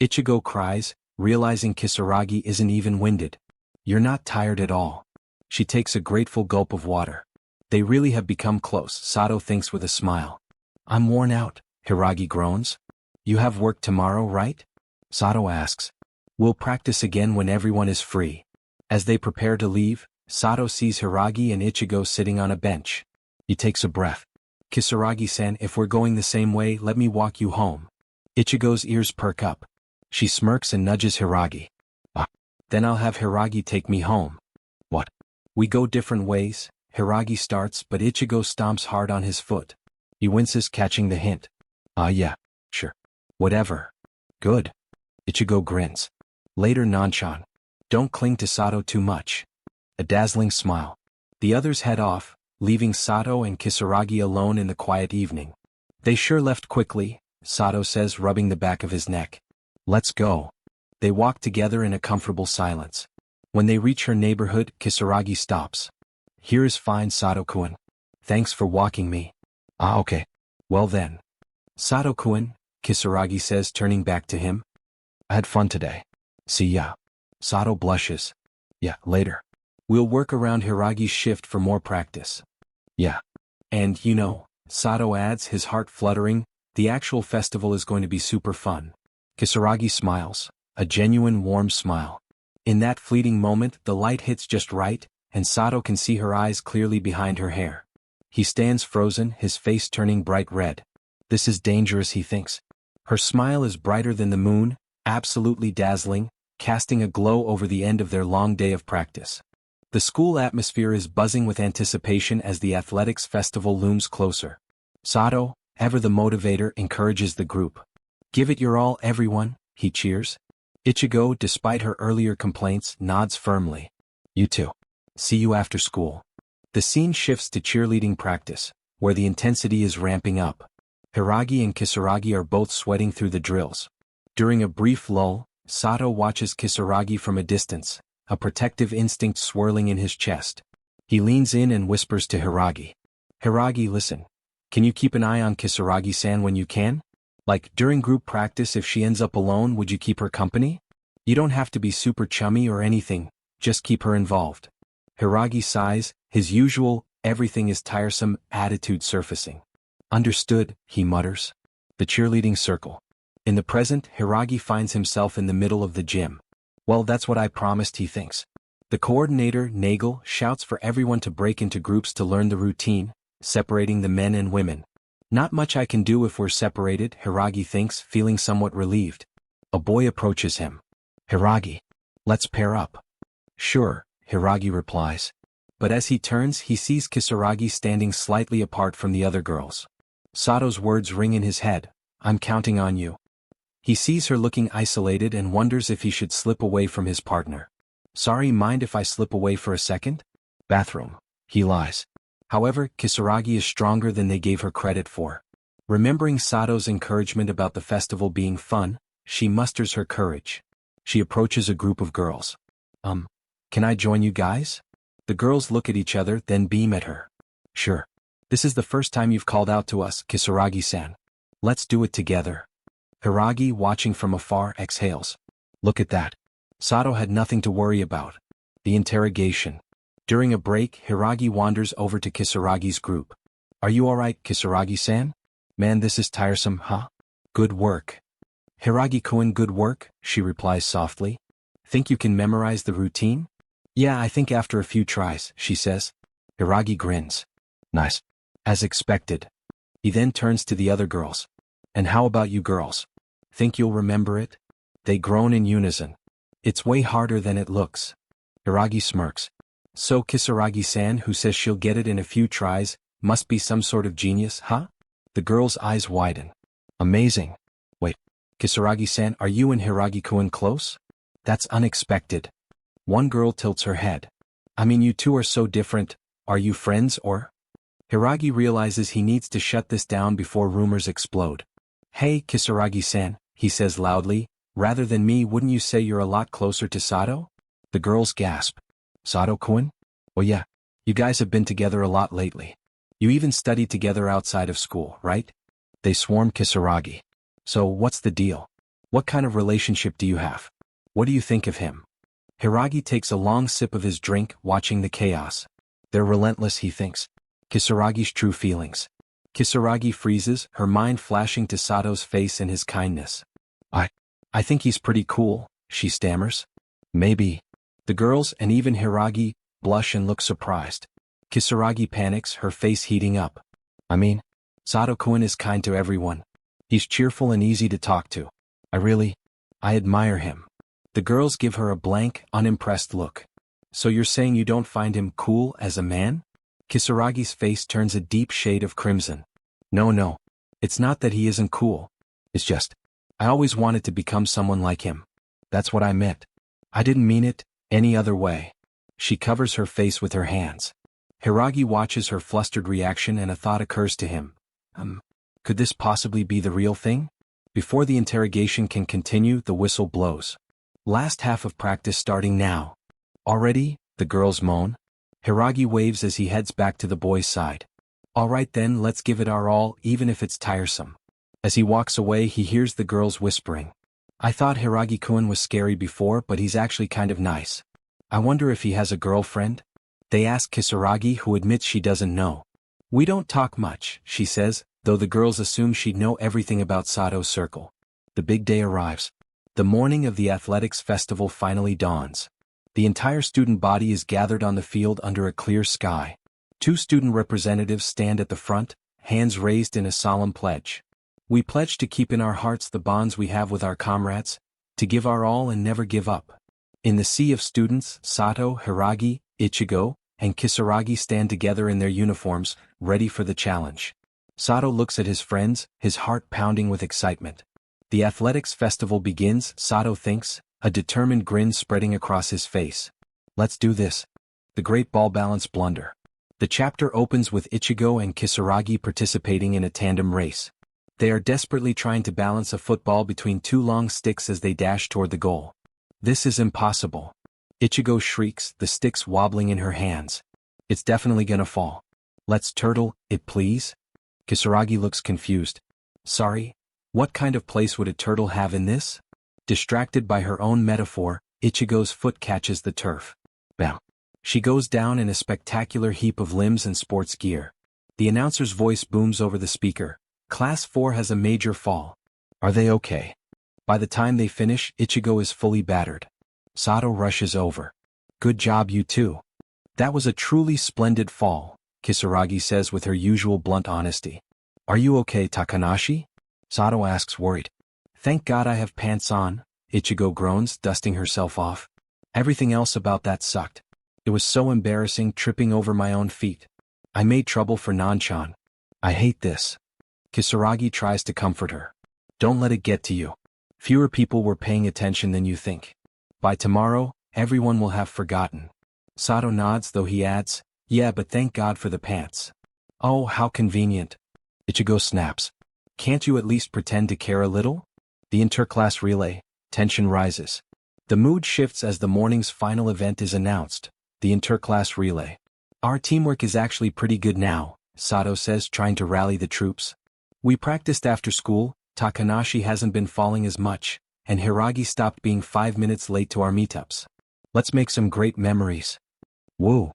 Ichigo cries, realizing Kisaragi isn't even winded. You're not tired at all. She takes a grateful gulp of water. They really have become close, Sato thinks with a smile. I'm worn out, Hiragi groans. You have work tomorrow, right? Sato asks. We'll practice again when everyone is free. As they prepare to leave, Sato sees Hiragi and Ichigo sitting on a bench. He takes a breath. Kisaragi-san, if we're going the same way, let me walk you home. Ichigo's ears perk up. She smirks and nudges Hiragi. Ah. Then I'll have Hiragi take me home. What? We go different ways, Hiragi starts, but Ichigo stomps hard on his foot. He winces, catching the hint. Yeah, sure. Whatever. Good. Ichigo grins. Later, Nanchan. Don't cling to Sato too much. A dazzling smile. The others head off, leaving Sato and Kisaragi alone in the quiet evening. They sure left quickly, Sato says, rubbing the back of his neck. Let's go. They walk together in a comfortable silence. When they reach her neighborhood, Kisaragi stops. Here is fine, Sato-kun. Thanks for walking me. Okay. Well then. Sato-kun, Kisaragi says, turning back to him. I had fun today. See ya. Sato blushes. Yeah, later. We'll work around Hiragi's shift for more practice. Yeah. And Sato adds, his heart fluttering, the actual festival is going to be super fun. Kisaragi smiles, a genuine warm smile. In that fleeting moment, the light hits just right, and Sato can see her eyes clearly behind her hair. He stands frozen, his face turning bright red. This is dangerous, he thinks. Her smile is brighter than the moon, absolutely dazzling, casting a glow over the end of their long day of practice. The school atmosphere is buzzing with anticipation as the athletics festival looms closer. Sato, ever the motivator, encourages the group. Give it your all, everyone, he cheers. Ichigo, despite her earlier complaints, nods firmly. You too. See you after school. The scene shifts to cheerleading practice, where the intensity is ramping up. Hiragi and Kisaragi are both sweating through the drills. During a brief lull, Sato watches Kisaragi from a distance, a protective instinct swirling in his chest. He leans in and whispers to Hiragi. Hiragi, listen. Can you keep an eye on Kisaragi-san when you can? Like, during group practice, if she ends up alone, would you keep her company? You don't have to be super chummy or anything, just keep her involved. Hiragi sighs, his usual, everything is tiresome, attitude surfacing. Understood, he mutters. The cheerleading circle. In the present, Hiragi finds himself in the middle of the gym. Well, that's what I promised, he thinks. The coordinator, Nagel, shouts for everyone to break into groups to learn the routine, separating the men and women. Not much I can do if we're separated, Hiragi thinks, feeling somewhat relieved. A boy approaches him. Hiragi. Let's pair up. Sure, Hiragi replies. But as he turns, he sees Kisaragi standing slightly apart from the other girls. Sato's words ring in his head. I'm counting on you. He sees her looking isolated and wonders if he should slip away from his partner. Sorry, mind if I slip away for a second? Bathroom. He lies. However, Kisaragi is stronger than they gave her credit for. Remembering Sato's encouragement about the festival being fun, she musters her courage. She approaches a group of girls. Can I join you guys? The girls look at each other, then beam at her. Sure. This is the first time you've called out to us, Kisaragi-san. Let's do it together. Hiragi, watching from afar, exhales. Look at that. Sato had nothing to worry about. The interrogation. During a break, Hiragi wanders over to Kisaragi's group. Are you alright, Kisaragi-san? Man, this is tiresome, huh? Good work. Hiragi-kun, good work, she replies softly. Think you can memorize the routine? Yeah, I think after a few tries, she says. Hiragi grins. Nice. As expected. He then turns to the other girls. And how about you girls? Think you'll remember it? They groan in unison. It's way harder than it looks. Hiragi smirks. So Kisaragi-san, who says she'll get it in a few tries, must be some sort of genius, huh? The girl's eyes widen. Amazing. Wait, Kisaragi-san, are you and Hiragi-kun close? That's unexpected. One girl tilts her head. I mean, you two are so different. Are you friends or? Hiragi realizes he needs to shut this down before rumors explode. Hey, Kisaragi-san, he says loudly, rather than me, wouldn't you say you're a lot closer to Sato? The girls gasp. Sato-kun? Well, yeah, you guys have been together a lot lately. You even studied together outside of school, right? They swarm Kisaragi. So what's the deal? What kind of relationship do you have? What do you think of him? Hiragi takes a long sip of his drink, watching the chaos. They're relentless, he thinks. Kisaragi's true feelings. Kisaragi freezes, her mind flashing to Sato's face and his kindness. I think he's pretty cool, she stammers. Maybe. The girls, and even Hiragi, blush and look surprised. Kisaragi panics, her face heating up. I mean, Sato-kun is kind to everyone. He's cheerful and easy to talk to. I admire him. The girls give her a blank, unimpressed look. So you're saying you don't find him cool as a man? Kisaragi's face turns a deep shade of crimson. No. It's not that he isn't cool. It's just, I always wanted to become someone like him. That's what I meant. I didn't mean it any other way. She covers her face with her hands. Hiragi watches her flustered reaction and a thought occurs to him. Could this possibly be the real thing? Before the interrogation can continue, the whistle blows. Last half of practice starting now. Already? The girls moan. Hiragi waves as he heads back to the boys' side. All right then, let's give it our all, even if it's tiresome. As he walks away, he hears the girls whispering. I thought Hiragi-kun was scary before, but he's actually kind of nice. I wonder if he has a girlfriend? They ask Kisaragi, who admits she doesn't know. We don't talk much, she says, though the girls assume she'd know everything about Sato's circle. The big day arrives. The morning of the athletics festival finally dawns. The entire student body is gathered on the field under a clear sky. 2 student representatives stand at the front, hands raised in a solemn pledge. We pledge to keep in our hearts the bonds we have with our comrades, to give our all and never give up. In the sea of students, Sato, Hiragi, Ichigo, and Kisaragi stand together in their uniforms, ready for the challenge. Sato looks at his friends, his heart pounding with excitement. The athletics festival begins, Sato thinks, a determined grin spreading across his face. Let's do this. The great ball balance blunder. The chapter opens with Ichigo and Kisaragi participating in a tandem race. They are desperately trying to balance a football between 2 long sticks as they dash toward the goal. This is impossible. Ichigo shrieks, the sticks wobbling in her hands. It's definitely gonna fall. Let's turtle it, please. Kisaragi looks confused. Sorry? What kind of place would a turtle have in this? Distracted by her own metaphor, Ichigo's foot catches the turf. Bam. She goes down in a spectacular heap of limbs and sports gear. The announcer's voice booms over the speaker. Class 4 has a major fall. Are they okay? By the time they finish, Ichigo is fully battered. Sato rushes over. Good job, you two. That was a truly splendid fall, Kisaragi says with her usual blunt honesty. Are you okay, Takanashi? Sato asks worried. Thank God I have pants on, Ichigo groans, dusting herself off. Everything else about that sucked. It was so embarrassing tripping over my own feet. I made trouble for Nanchan. I hate this. Kisaragi tries to comfort her. Don't let it get to you. Fewer people were paying attention than you think. By tomorrow, everyone will have forgotten. Sato nods, though he adds, yeah, but thank God for the pants. Oh, how convenient. Ichigo snaps. Can't you at least pretend to care a little? The interclass relay. Tension rises. The mood shifts as the morning's final event is announced, the interclass relay. Our teamwork is actually pretty good now, Sato says, trying to rally the troops. We practiced after school, Takanashi hasn't been falling as much, and Hiragi stopped being 5 minutes late to our meetups. Let's make some great memories. Woo!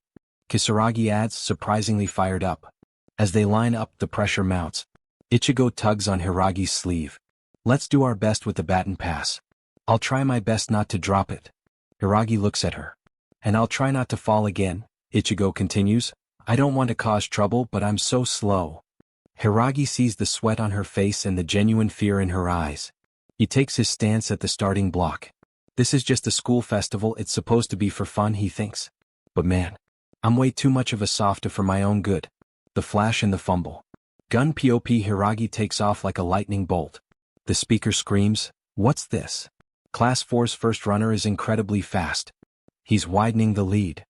Kisaragi adds, surprisingly fired up. As they line up, the pressure mounts. Ichigo tugs on Hiragi's sleeve. Let's do our best with the baton pass. I'll try my best not to drop it. Hiragi looks at her. And I'll try not to fall again, Ichigo continues. I don't want to cause trouble, but I'm so slow. Hiragi sees the sweat on her face and the genuine fear in her eyes. He takes his stance at the starting block. This is just a school festival, it's supposed to be for fun, he thinks. But man, I'm way too much of a softa for my own good. The flash and the fumble. Gun pop, Hiragi takes off like a lightning bolt. The speaker screams, what's this? Class 4's first runner is incredibly fast. He's widening the lead.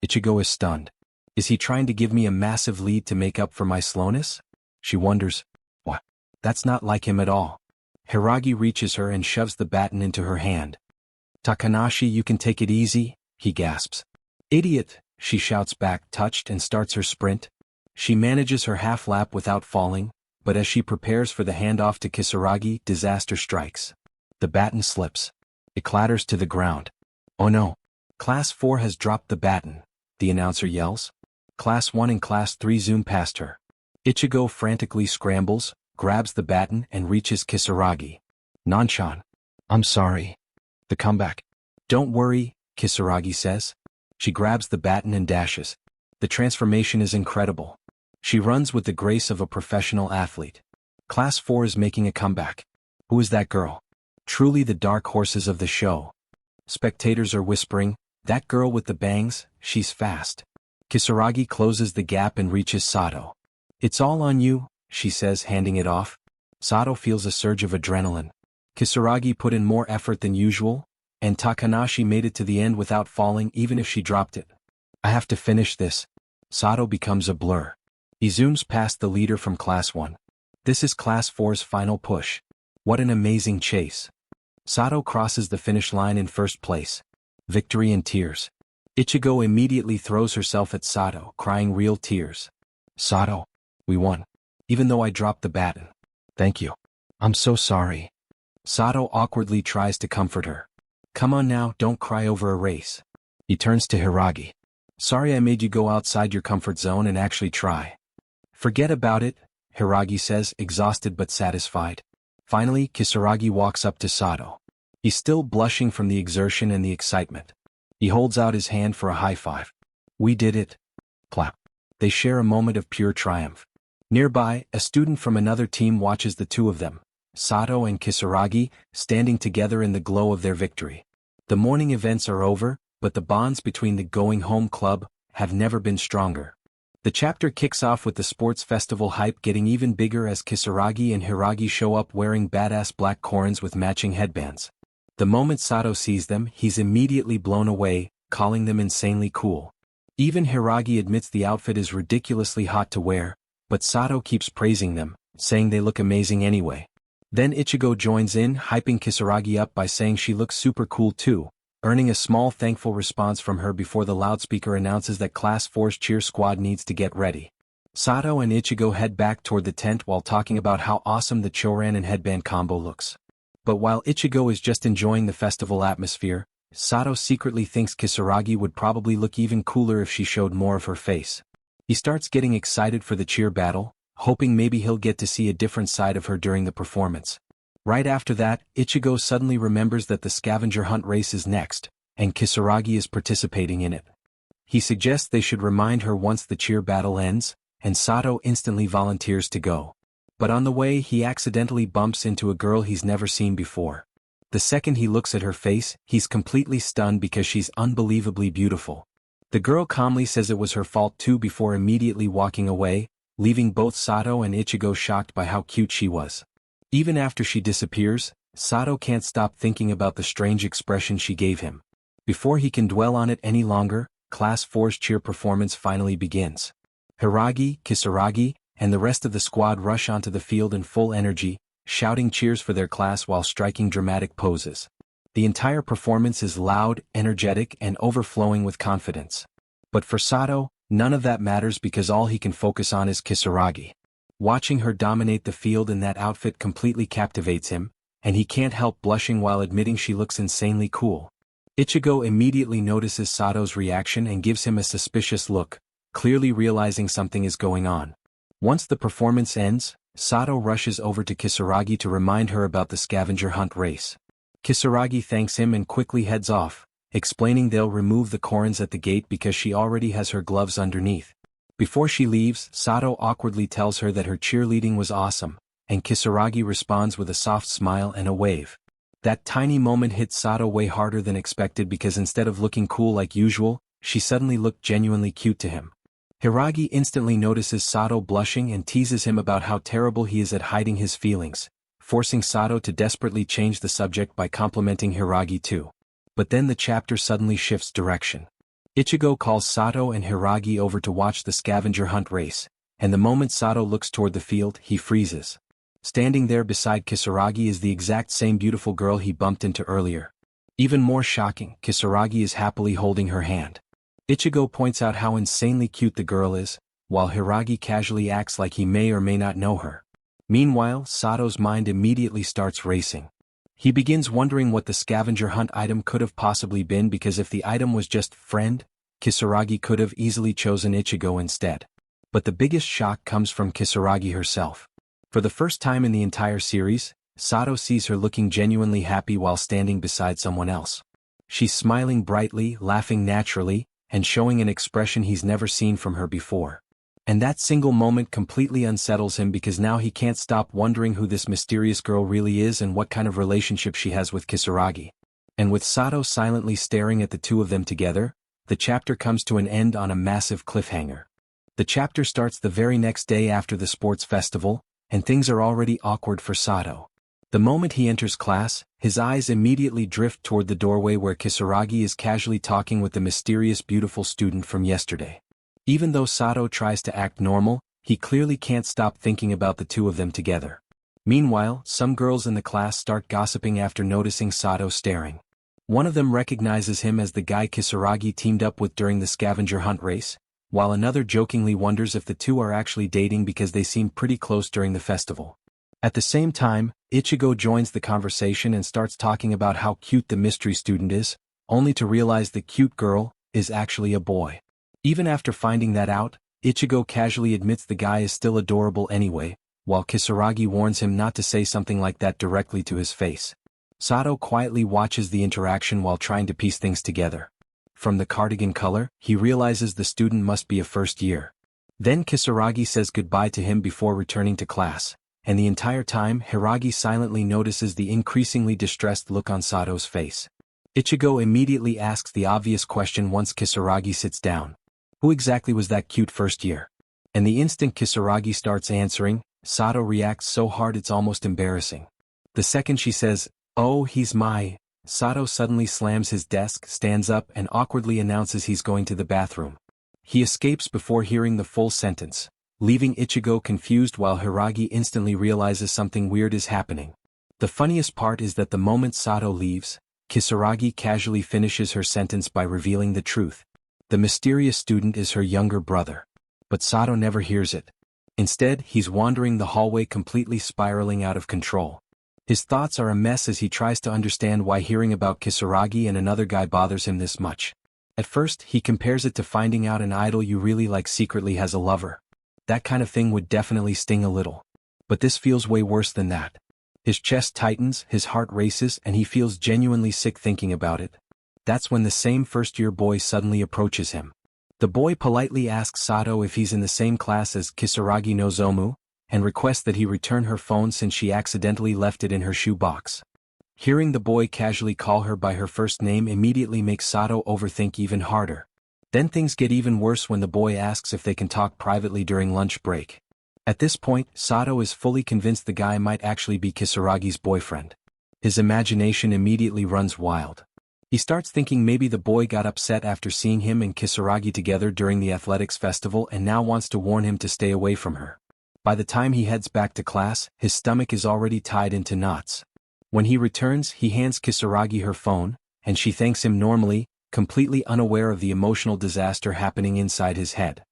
Ichigo is stunned. Is he trying to give me a massive lead to make up for my slowness? She wonders. What? That's not like him at all. Hiragi reaches her and shoves the baton into her hand. Takanashi, you can take it easy, he gasps. Idiot, she shouts back, touched, and starts her sprint. She manages her half lap without falling, but as she prepares for the handoff to Kisaragi, disaster strikes. The baton slips. It clatters to the ground. Oh no. Class 4 has dropped the baton, the announcer yells. Class 1 and Class 3 zoom past her. Ichigo frantically scrambles, grabs the baton and reaches Kisaragi. Nanchan. I'm sorry. The comeback. Don't worry, Kisaragi says. She grabs the baton and dashes. The transformation is incredible. She runs with the grace of a professional athlete. Class 4 is making a comeback. Who is that girl? Truly the dark horses of the show. Spectators are whispering, that girl with the bangs, she's fast. Kisaragi closes the gap and reaches Sato. It's all on you, she says, handing it off. Sato feels a surge of adrenaline. Kisaragi put in more effort than usual, and Takanashi made it to the end without falling even if she dropped it. I have to finish this. Sato becomes a blur. He zooms past the leader from Class 1. This is Class 4's final push. What an amazing chase. Sato crosses the finish line in first place. Victory and tears. Ichigo immediately throws herself at Sato, crying real tears. Sato, we won. Even though I dropped the baton. Thank you. I'm so sorry. Sato awkwardly tries to comfort her. Come on now, don't cry over a race. He turns to Hiragi. Sorry I made you go outside your comfort zone and actually try. Forget about it, Hiragi says, exhausted but satisfied. Finally, Kisaragi walks up to Sato. He's still blushing from the exertion and the excitement. He holds out his hand for a high five. We did it. Clap. They share a moment of pure triumph. Nearby, a student from another team watches the two of them, Sato and Kisaragi, standing together in the glow of their victory. The morning events are over, but the bonds between the Going Home Club have never been stronger. The chapter kicks off with the sports festival hype getting even bigger as Kisaragi and Hiragi show up wearing badass black corons with matching headbands. The moment Sato sees them, he's immediately blown away, calling them insanely cool. Even Hiragi admits the outfit is ridiculously hot to wear, but Sato keeps praising them, saying they look amazing anyway. Then Ichigo joins in, hyping Kisaragi up by saying she looks super cool too, earning a small thankful response from her before the loudspeaker announces that Class 4's cheer squad needs to get ready. Sato and Ichigo head back toward the tent while talking about how awesome the choran and headband combo looks. But while Ichigo is just enjoying the festival atmosphere, Sato secretly thinks Kisaragi would probably look even cooler if she showed more of her face. He starts getting excited for the cheer battle, hoping maybe he'll get to see a different side of her during the performance. Right after that, Ichigo suddenly remembers that the scavenger hunt race is next, and Kisaragi is participating in it. He suggests they should remind her once the cheer battle ends, and Sato instantly volunteers to go. But on the way he accidentally bumps into a girl he's never seen before. The second he looks at her face, he's completely stunned because she's unbelievably beautiful. The girl calmly says it was her fault too before immediately walking away, leaving both Sato and Ichigo shocked by how cute she was. Even after she disappears, Sato can't stop thinking about the strange expression she gave him. Before he can dwell on it any longer, Class 4's cheer performance finally begins. Hiragi, Kisaragi, and the rest of the squad rush onto the field in full energy, shouting cheers for their class while striking dramatic poses. The entire performance is loud, energetic, and overflowing with confidence. But for Sato, none of that matters because all he can focus on is Kisaragi. Watching her dominate the field in that outfit completely captivates him, and he can't help blushing while admitting she looks insanely cool. Ichigo immediately notices Sato's reaction and gives him a suspicious look, clearly realizing something is going on. Once the performance ends, Sato rushes over to Kisaragi to remind her about the scavenger hunt race. Kisaragi thanks him and quickly heads off, explaining they'll remove the corons at the gate because she already has her gloves underneath. Before she leaves, Sato awkwardly tells her that her cheerleading was awesome, and Kisaragi responds with a soft smile and a wave. That tiny moment hit Sato way harder than expected because instead of looking cool like usual, she suddenly looked genuinely cute to him. Hiragi instantly notices Sato blushing and teases him about how terrible he is at hiding his feelings, forcing Sato to desperately change the subject by complimenting Hiragi too. But then the chapter suddenly shifts direction. Ichigo calls Sato and Hiragi over to watch the scavenger hunt race, and the moment Sato looks toward the field, he freezes. Standing there beside Kisaragi is the exact same beautiful girl he bumped into earlier. Even more shocking, Kisaragi is happily holding her hand. Ichigo points out how insanely cute the girl is, while Hiragi casually acts like he may or may not know her. Meanwhile, Sato's mind immediately starts racing. He begins wondering what the scavenger hunt item could have possibly been because if the item was just friend, Kisaragi could have easily chosen Ichigo instead. But the biggest shock comes from Kisaragi herself. For the first time in the entire series, Sato sees her looking genuinely happy while standing beside someone else. She's smiling brightly, laughing naturally, and showing an expression he's never seen from her before. And that single moment completely unsettles him because now he can't stop wondering who this mysterious girl really is and what kind of relationship she has with Kisaragi. And with Sato silently staring at the two of them together, the chapter comes to an end on a massive cliffhanger. The chapter starts the very next day after the sports festival, and things are already awkward for Sato. The moment he enters class, his eyes immediately drift toward the doorway where Kisaragi is casually talking with the mysterious beautiful student from yesterday. Even though Sato tries to act normal, he clearly can't stop thinking about the two of them together. Meanwhile, some girls in the class start gossiping after noticing Sato staring. One of them recognizes him as the guy Kisaragi teamed up with during the scavenger hunt race, while another jokingly wonders if the two are actually dating because they seem pretty close during the festival. At the same time, Ichigo joins the conversation and starts talking about how cute the mystery student is, only to realize the cute girl is actually a boy. Even after finding that out, Ichigo casually admits the guy is still adorable anyway, while Kisaragi warns him not to say something like that directly to his face. Sato quietly watches the interaction while trying to piece things together. From the cardigan color, he realizes the student must be a first year. Then Kisaragi says goodbye to him before returning to class, and the entire time Hiragi silently notices the increasingly distressed look on Sato's face. Ichigo immediately asks the obvious question once Kisaragi sits down. Who exactly was that cute first year? And the instant Kisaragi starts answering, Sato reacts so hard it's almost embarrassing. The second she says, "Oh, he's my," Sato suddenly slams his desk, stands up and awkwardly announces he's going to the bathroom. He escapes before hearing the full sentence, leaving Ichigo confused while Hiragi instantly realizes something weird is happening. The funniest part is that the moment Sato leaves, Kisaragi casually finishes her sentence by revealing the truth. The mysterious student is her younger brother. But Sato never hears it. Instead, he's wandering the hallway completely spiraling out of control. His thoughts are a mess as he tries to understand why hearing about Kisaragi and another guy bothers him this much. At first, he compares it to finding out an idol you really like secretly has a lover. That kind of thing would definitely sting a little. But this feels way worse than that. His chest tightens, his heart races, and he feels genuinely sick thinking about it. That's when the same first-year boy suddenly approaches him. The boy politely asks Sato if he's in the same class as Kisaragi Nozomu, and requests that he return her phone since she accidentally left it in her shoebox. Hearing the boy casually call her by her first name immediately makes Sato overthink even harder. Then things get even worse when the boy asks if they can talk privately during lunch break. At this point, Sato is fully convinced the guy might actually be Kisaragi's boyfriend. His imagination immediately runs wild. He starts thinking maybe the boy got upset after seeing him and Kisaragi together during the athletics festival and now wants to warn him to stay away from her. By the time he heads back to class, his stomach is already tied into knots. When he returns, he hands Kisaragi her phone, and she thanks him normally, completely unaware of the emotional disaster happening inside his head.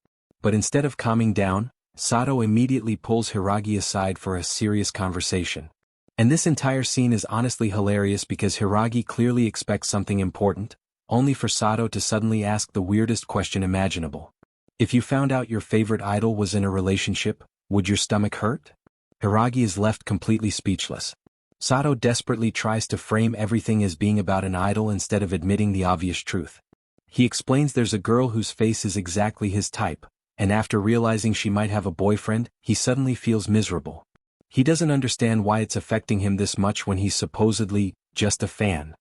But instead of calming down, Sato immediately pulls Hiragi aside for a serious conversation. And this entire scene is honestly hilarious because Hiragi clearly expects something important, only for Sato to suddenly ask the weirdest question imaginable. If you found out your favorite idol was in a relationship, would your stomach hurt? Hiragi is left completely speechless. Sato desperately tries to frame everything as being about an idol instead of admitting the obvious truth. He explains there's a girl whose face is exactly his type, and after realizing she might have a boyfriend, he suddenly feels miserable. He doesn't understand why it's affecting him this much when he's supposedly just a fan.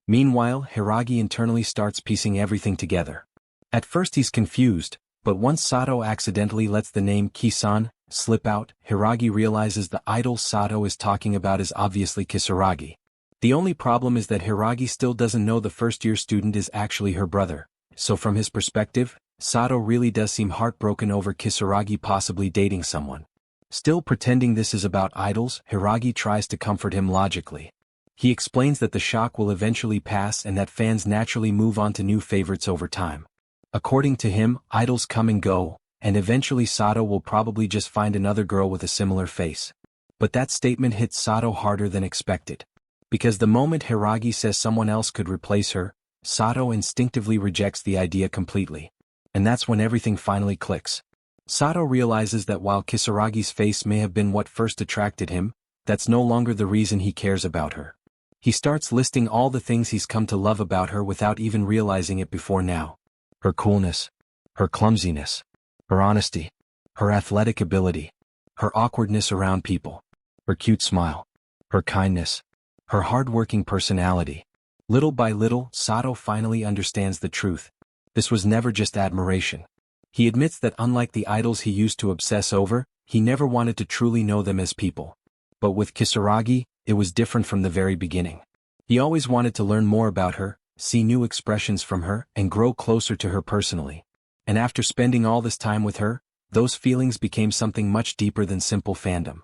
Meanwhile, Hiragi internally starts piecing everything together. At first he's confused, but once Sato accidentally lets the name Kisan slip out, Hiragi realizes the idol Sato is talking about is obviously Kisaragi. The only problem is that Hiragi still doesn't know the first-year student is actually her brother, so from his perspective, Sato really does seem heartbroken over Kisaragi possibly dating someone. Still pretending this is about idols, Hiragi tries to comfort him logically. He explains that the shock will eventually pass and that fans naturally move on to new favorites over time. According to him, idols come and go, and eventually Sato will probably just find another girl with a similar face. But that statement hits Sato harder than expected. Because the moment Hiragi says someone else could replace her, Sato instinctively rejects the idea completely. And that's when everything finally clicks. Sato realizes that while Kisaragi's face may have been what first attracted him, that's no longer the reason he cares about her. He starts listing all the things he's come to love about her without even realizing it before now. Her coolness, her clumsiness, her honesty, her athletic ability, her awkwardness around people, her cute smile, her kindness, her hard-working personality. Little by little, Sato finally understands the truth. This was never just admiration. He admits that unlike the idols he used to obsess over, he never wanted to truly know them as people. But with Kisaragi, it was different from the very beginning. He always wanted to learn more about her, see new expressions from her, and grow closer to her personally. And after spending all this time with her, those feelings became something much deeper than simple fandom.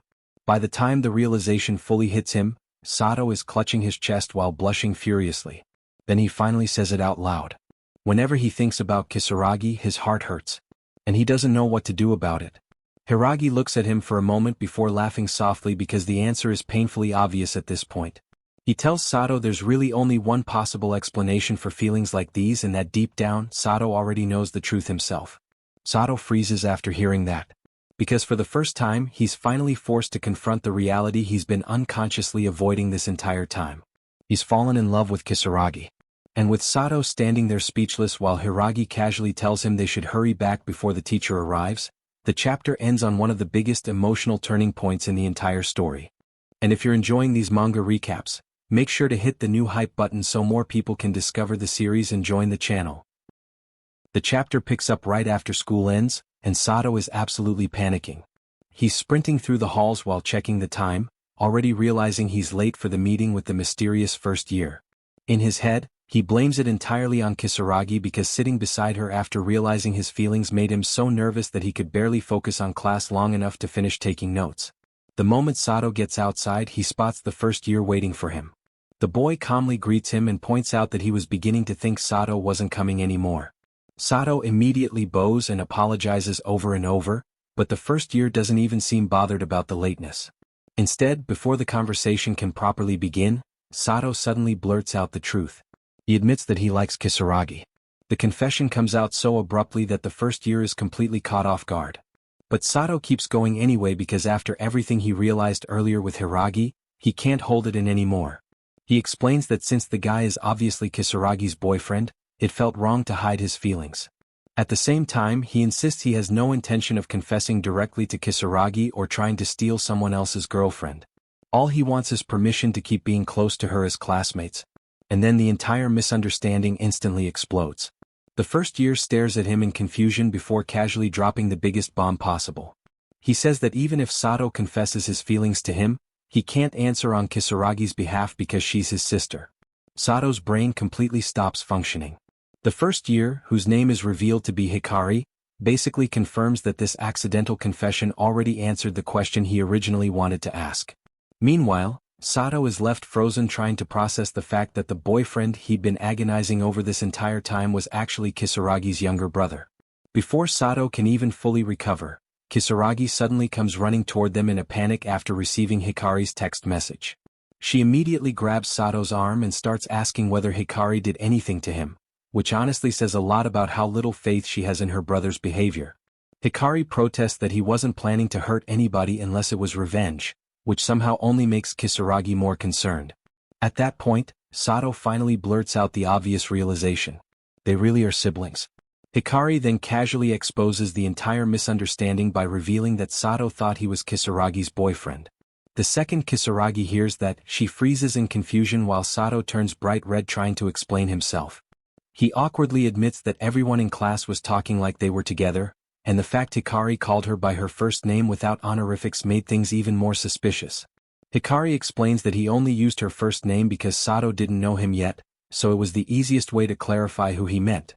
By the time the realization fully hits him, Sato is clutching his chest while blushing furiously. Then he finally says it out loud. Whenever he thinks about Kisaragi, his heart hurts. And he doesn't know what to do about it. Hiragi looks at him for a moment before laughing softly because the answer is painfully obvious at this point. He tells Sato there's really only one possible explanation for feelings like these and that deep down, Sato already knows the truth himself. Sato freezes after hearing that. Because for the first time, he's finally forced to confront the reality he's been unconsciously avoiding this entire time. He's fallen in love with Kisaragi. And with Sato standing there speechless while Hiragi casually tells him they should hurry back before the teacher arrives, the chapter ends on one of the biggest emotional turning points in the entire story. And if you're enjoying these manga recaps, make sure to hit the new hype button so more people can discover the series and join the channel. The chapter picks up right after school ends, and Sato is absolutely panicking. He's sprinting through the halls while checking the time, already realizing he's late for the meeting with the mysterious first year. In his head, he blames it entirely on Kisaragi because sitting beside her after realizing his feelings made him so nervous that he could barely focus on class long enough to finish taking notes. The moment Sato gets outside, he spots the first year waiting for him. The boy calmly greets him and points out that he was beginning to think Sato wasn't coming anymore. Sato immediately bows and apologizes over and over, but the first year doesn't even seem bothered about the lateness. Instead, before the conversation can properly begin, Sato suddenly blurts out the truth. He admits that he likes Kisaragi. The confession comes out so abruptly that the first year is completely caught off guard. But Sato keeps going anyway because after everything he realized earlier with Hiragi, he can't hold it in anymore. He explains that since the guy is obviously Kisaragi's boyfriend, it felt wrong to hide his feelings. At the same time, he insists he has no intention of confessing directly to Kisaragi or trying to steal someone else's girlfriend. All he wants is permission to keep being close to her as classmates. And then the entire misunderstanding instantly explodes. The first year stares at him in confusion before casually dropping the biggest bomb possible. He says that even if Sato confesses his feelings to him, he can't answer on Kisaragi's behalf because she's his sister. Sato's brain completely stops functioning. The first year, whose name is revealed to be Hikari, basically confirms that this accidental confession already answered the question he originally wanted to ask. Meanwhile, Sato is left frozen trying to process the fact that the boyfriend he'd been agonizing over this entire time was actually Kisaragi's younger brother. Before Sato can even fully recover, Kisaragi suddenly comes running toward them in a panic after receiving Hikari's text message. She immediately grabs Sato's arm and starts asking whether Hikari did anything to him, which honestly says a lot about how little faith she has in her brother's behavior. Hikari protests that he wasn't planning to hurt anybody unless it was revenge, which somehow only makes Kisaragi more concerned. At that point, Sato finally blurts out the obvious realization. They really are siblings. Hikari then casually exposes the entire misunderstanding by revealing that Sato thought he was Kisaragi's boyfriend. The second Kisaragi hears that, she freezes in confusion while Sato turns bright red trying to explain himself. He awkwardly admits that everyone in class was talking like they were together, and the fact Hikari called her by her first name without honorifics made things even more suspicious. Hikari explains that he only used her first name because Sato didn't know him yet, so it was the easiest way to clarify who he meant.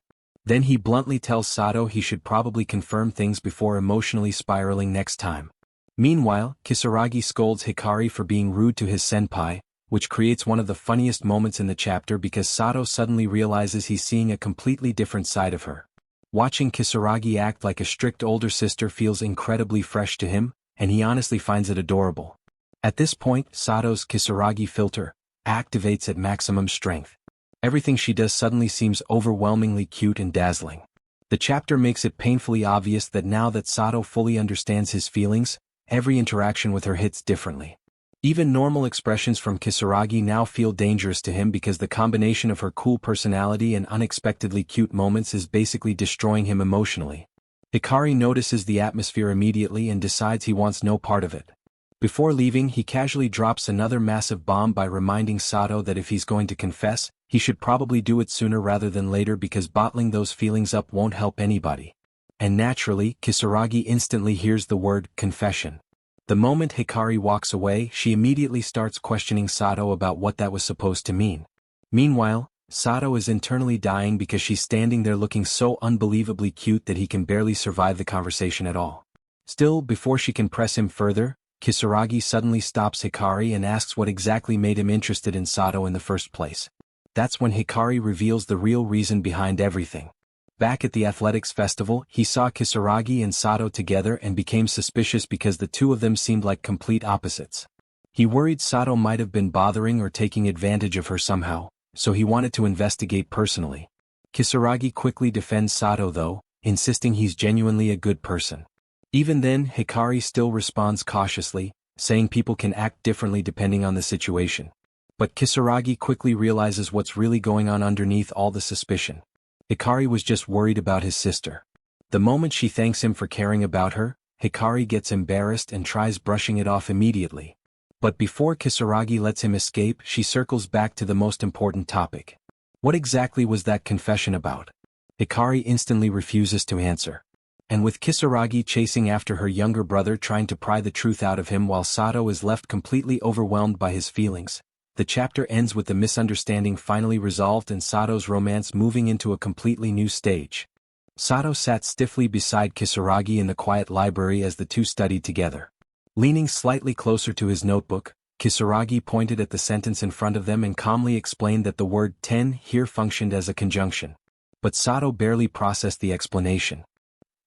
Then he bluntly tells Sato he should probably confirm things before emotionally spiraling next time. Meanwhile, Kisaragi scolds Hikari for being rude to his senpai, which creates one of the funniest moments in the chapter because Sato suddenly realizes he's seeing a completely different side of her. Watching Kisaragi act like a strict older sister feels incredibly fresh to him, and he honestly finds it adorable. At this point, Sato's Kisaragi filter activates at maximum strength. Everything she does suddenly seems overwhelmingly cute and dazzling. The chapter makes it painfully obvious that now that Sato fully understands his feelings, every interaction with her hits differently. Even normal expressions from Kisaragi now feel dangerous to him because the combination of her cool personality and unexpectedly cute moments is basically destroying him emotionally. Hikari notices the atmosphere immediately and decides he wants no part of it. Before leaving, he casually drops another massive bomb by reminding Sato that if he's going to confess, he should probably do it sooner rather than later because bottling those feelings up won't help anybody. And naturally, Kisaragi instantly hears the word confession. The moment Hikari walks away, she immediately starts questioning Sato about what that was supposed to mean. Meanwhile, Sato is internally dying because she's standing there looking so unbelievably cute that he can barely survive the conversation at all. Still, before she can press him further, Kisaragi suddenly stops Hikari and asks what exactly made him interested in Sato in the first place. That's when Hikari reveals the real reason behind everything. Back at the athletics festival, he saw Kisaragi and Sato together and became suspicious because the two of them seemed like complete opposites. He worried Sato might have been bothering or taking advantage of her somehow, so he wanted to investigate personally. Kisaragi quickly defends Sato though, insisting he's genuinely a good person. Even then, Hikari still responds cautiously, saying people can act differently depending on the situation. But Kisaragi quickly realizes what's really going on underneath all the suspicion. Hikari was just worried about his sister. The moment she thanks him for caring about her, Hikari gets embarrassed and tries brushing it off immediately. But before Kisaragi lets him escape, she circles back to the most important topic. What exactly was that confession about? Hikari instantly refuses to answer. And with Kisaragi chasing after her younger brother trying to pry the truth out of him while Sato is left completely overwhelmed by his feelings, the chapter ends with the misunderstanding finally resolved and Sato's romance moving into a completely new stage. Sato sat stiffly beside Kisaragi in the quiet library as the two studied together. Leaning slightly closer to his notebook, Kisaragi pointed at the sentence in front of them and calmly explained that the word ten here functioned as a conjunction. But Sato barely processed the explanation.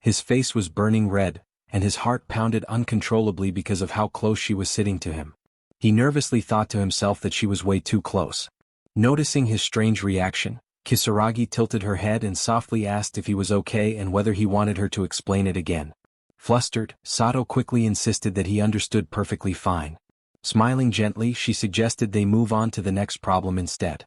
His face was burning red, and his heart pounded uncontrollably because of how close she was sitting to him. He nervously thought to himself that she was way too close. Noticing his strange reaction, Kisaragi tilted her head and softly asked if he was okay and whether he wanted her to explain it again. Flustered, Sato quickly insisted that he understood perfectly fine. Smiling gently, she suggested they move on to the next problem instead.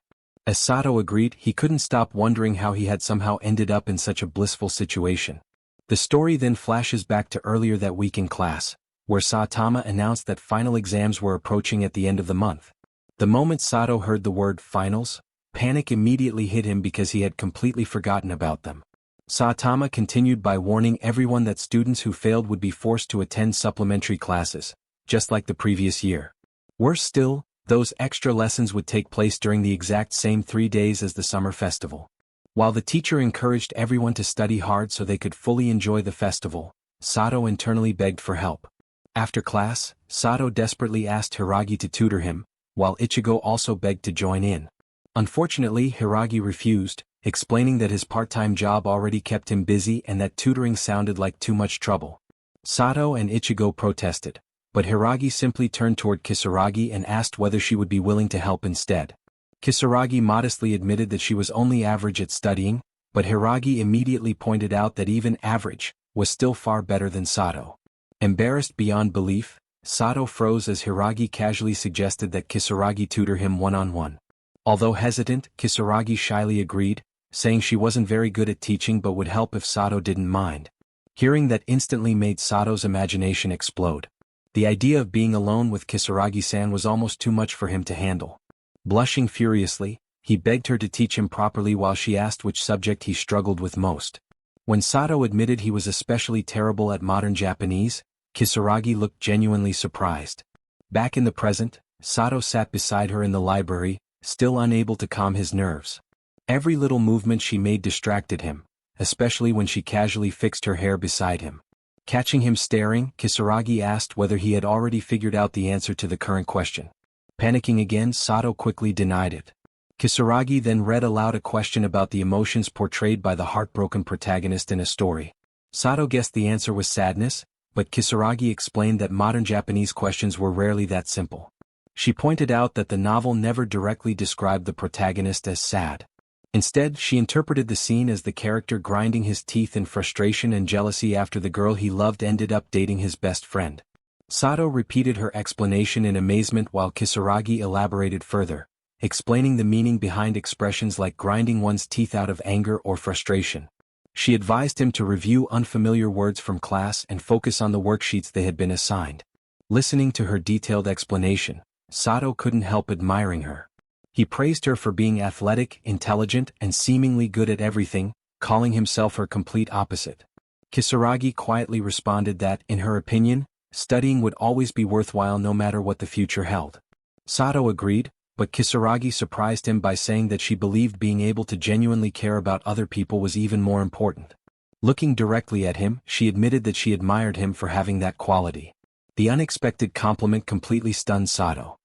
As Sato agreed, he couldn't stop wondering how he had somehow ended up in such a blissful situation. The story then flashes back to earlier that week in class, where Saitama announced that final exams were approaching at the end of the month. The moment Sato heard the word finals, panic immediately hit him because he had completely forgotten about them. Saitama continued by warning everyone that students who failed would be forced to attend supplementary classes, just like the previous year. Worse still, those extra lessons would take place during the exact same 3 days as the summer festival. While the teacher encouraged everyone to study hard so they could fully enjoy the festival, Sato internally begged for help. After class, Sato desperately asked Hiragi to tutor him, while Ichigo also begged to join in. Unfortunately, Hiragi refused, explaining that his part-time job already kept him busy and that tutoring sounded like too much trouble. Sato and Ichigo protested, but Hiragi simply turned toward Kisaragi and asked whether she would be willing to help instead. Kisaragi modestly admitted that she was only average at studying, but Hiragi immediately pointed out that even average was still far better than Sato. Embarrassed beyond belief, Sato froze as Hiragi casually suggested that Kisaragi tutor him one-on-one. Although hesitant, Kisaragi shyly agreed, saying she wasn't very good at teaching but would help if Sato didn't mind. Hearing that instantly made Sato's imagination explode. The idea of being alone with Kisaragi-san was almost too much for him to handle. Blushing furiously, he begged her to teach him properly while she asked which subject he struggled with most. When Sato admitted he was especially terrible at modern Japanese, Kisaragi looked genuinely surprised. Back in the present, Sato sat beside her in the library, still unable to calm his nerves. Every little movement she made distracted him, especially when she casually fixed her hair beside him. Catching him staring, Kisaragi asked whether he had already figured out the answer to the current question. Panicking again, Sato quickly denied it. Kisaragi then read aloud a question about the emotions portrayed by the heartbroken protagonist in a story. Sato guessed the answer was sadness, but Kisaragi explained that modern Japanese questions were rarely that simple. She pointed out that the novel never directly described the protagonist as sad. Instead, she interpreted the scene as the character grinding his teeth in frustration and jealousy after the girl he loved ended up dating his best friend. Sato repeated her explanation in amazement while Kisaragi elaborated further, explaining the meaning behind expressions like grinding one's teeth out of anger or frustration. She advised him to review unfamiliar words from class and focus on the worksheets they had been assigned. Listening to her detailed explanation, Sato couldn't help admiring her. He praised her for being athletic, intelligent, and seemingly good at everything, calling himself her complete opposite. Kisaragi quietly responded that, in her opinion, studying would always be worthwhile no matter what the future held. Sato agreed, but Kisaragi surprised him by saying that she believed being able to genuinely care about other people was even more important. Looking directly at him, she admitted that she admired him for having that quality. The unexpected compliment completely stunned Sato.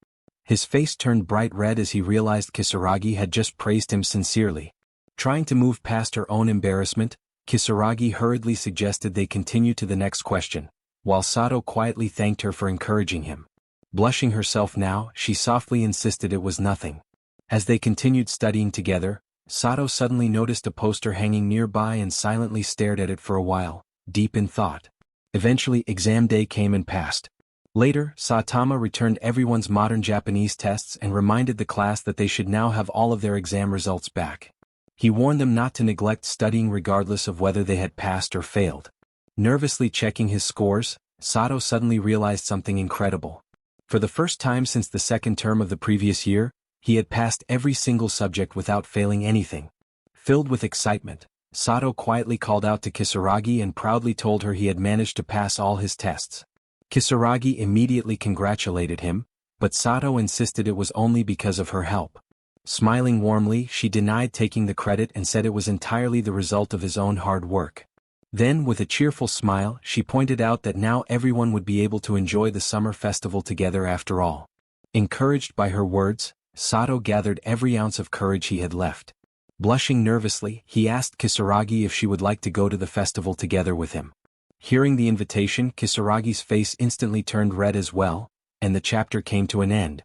His face turned bright red as he realized Kisaragi had just praised him sincerely. Trying to move past her own embarrassment, Kisaragi hurriedly suggested they continue to the next question, while Sato quietly thanked her for encouraging him. Blushing herself now, she softly insisted it was nothing. As they continued studying together, Sato suddenly noticed a poster hanging nearby and silently stared at it for a while, deep in thought. Eventually exam day came and passed. Later, Saitama returned everyone's modern Japanese tests and reminded the class that they should now have all of their exam results back. He warned them not to neglect studying regardless of whether they had passed or failed. Nervously checking his scores, Sato suddenly realized something incredible. For the first time since the second term of the previous year, he had passed every single subject without failing anything. Filled with excitement, Sato quietly called out to Kisaragi and proudly told her he had managed to pass all his tests. Kisaragi immediately congratulated him, but Sato insisted it was only because of her help. Smiling warmly, she denied taking the credit and said it was entirely the result of his own hard work. Then, with a cheerful smile, she pointed out that now everyone would be able to enjoy the summer festival together after all. Encouraged by her words, Sato gathered every ounce of courage he had left. Blushing nervously, he asked Kisaragi if she would like to go to the festival together with him. Hearing the invitation, Kisaragi's face instantly turned red as well, and the chapter came to an end.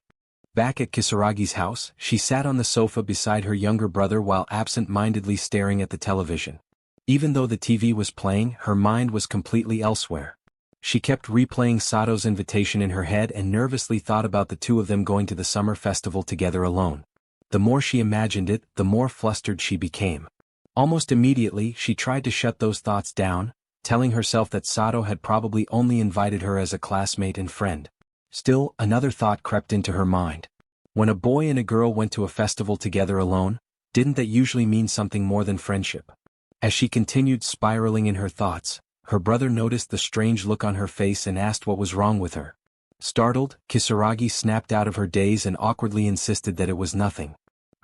Back at Kisaragi's house, she sat on the sofa beside her younger brother while absent-mindedly staring at the television. Even though the TV was playing, her mind was completely elsewhere. She kept replaying Sato's invitation in her head and nervously thought about the two of them going to the summer festival together alone. The more she imagined it, the more flustered she became. Almost immediately, she tried to shut those thoughts down, telling herself that Sato had probably only invited her as a classmate and friend. Still, another thought crept into her mind. When a boy and a girl went to a festival together alone, didn't that usually mean something more than friendship? As she continued spiraling in her thoughts, her brother noticed the strange look on her face and asked what was wrong with her. Startled, Kisaragi snapped out of her daze and awkwardly insisted that it was nothing.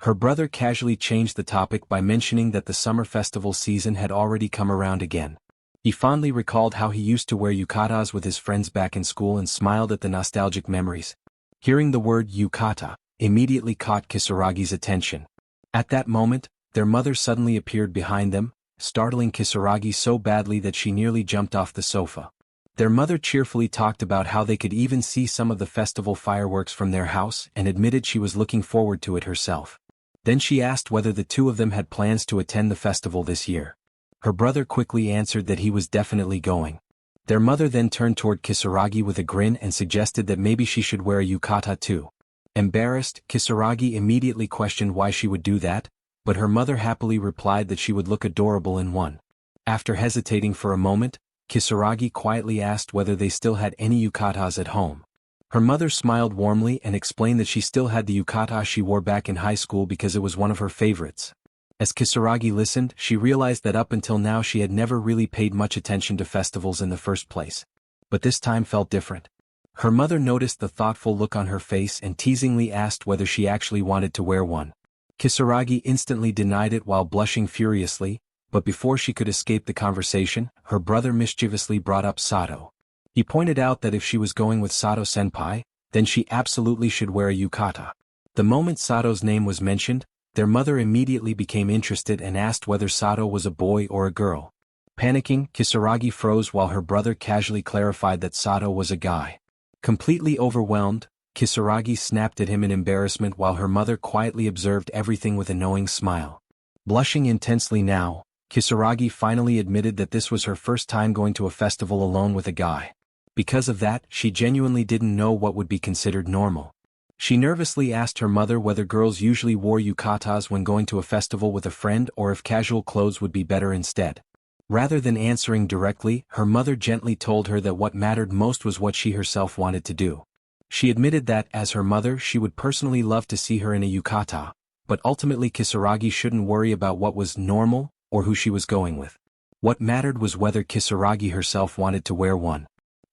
Her brother casually changed the topic by mentioning that the summer festival season had already come around again. He fondly recalled how he used to wear yukatas with his friends back in school and smiled at the nostalgic memories. Hearing the word yukata immediately caught Kisaragi's attention. At that moment, their mother suddenly appeared behind them, startling Kisaragi so badly that she nearly jumped off the sofa. Their mother cheerfully talked about how they could even see some of the festival fireworks from their house and admitted she was looking forward to it herself. Then she asked whether the two of them had plans to attend the festival this year. Her brother quickly answered that he was definitely going. Their mother then turned toward Kisaragi with a grin and suggested that maybe she should wear a yukata too. Embarrassed, Kisaragi immediately questioned why she would do that, but her mother happily replied that she would look adorable in one. After hesitating for a moment, Kisaragi quietly asked whether they still had any yukatas at home. Her mother smiled warmly and explained that she still had the yukata she wore back in high school because it was one of her favorites. As Kisaragi listened, she realized that up until now she had never really paid much attention to festivals in the first place. But this time felt different. Her mother noticed the thoughtful look on her face and teasingly asked whether she actually wanted to wear one. Kisaragi instantly denied it while blushing furiously, but before she could escape the conversation, her brother mischievously brought up Sato. He pointed out that if she was going with Sato-senpai, then she absolutely should wear a yukata. The moment Sato's name was mentioned, their mother immediately became interested and asked whether Sato was a boy or a girl. Panicking, Kisaragi froze while her brother casually clarified that Sato was a guy. Completely overwhelmed, Kisaragi snapped at him in embarrassment while her mother quietly observed everything with a knowing smile. Blushing intensely now, Kisaragi finally admitted that this was her first time going to a festival alone with a guy. Because of that, she genuinely didn't know what would be considered normal. She nervously asked her mother whether girls usually wore yukatas when going to a festival with a friend or if casual clothes would be better instead. Rather than answering directly, her mother gently told her that what mattered most was what she herself wanted to do. She admitted that, as her mother, she would personally love to see her in a yukata, but ultimately Kisaragi shouldn't worry about what was normal or who she was going with. What mattered was whether Kisaragi herself wanted to wear one.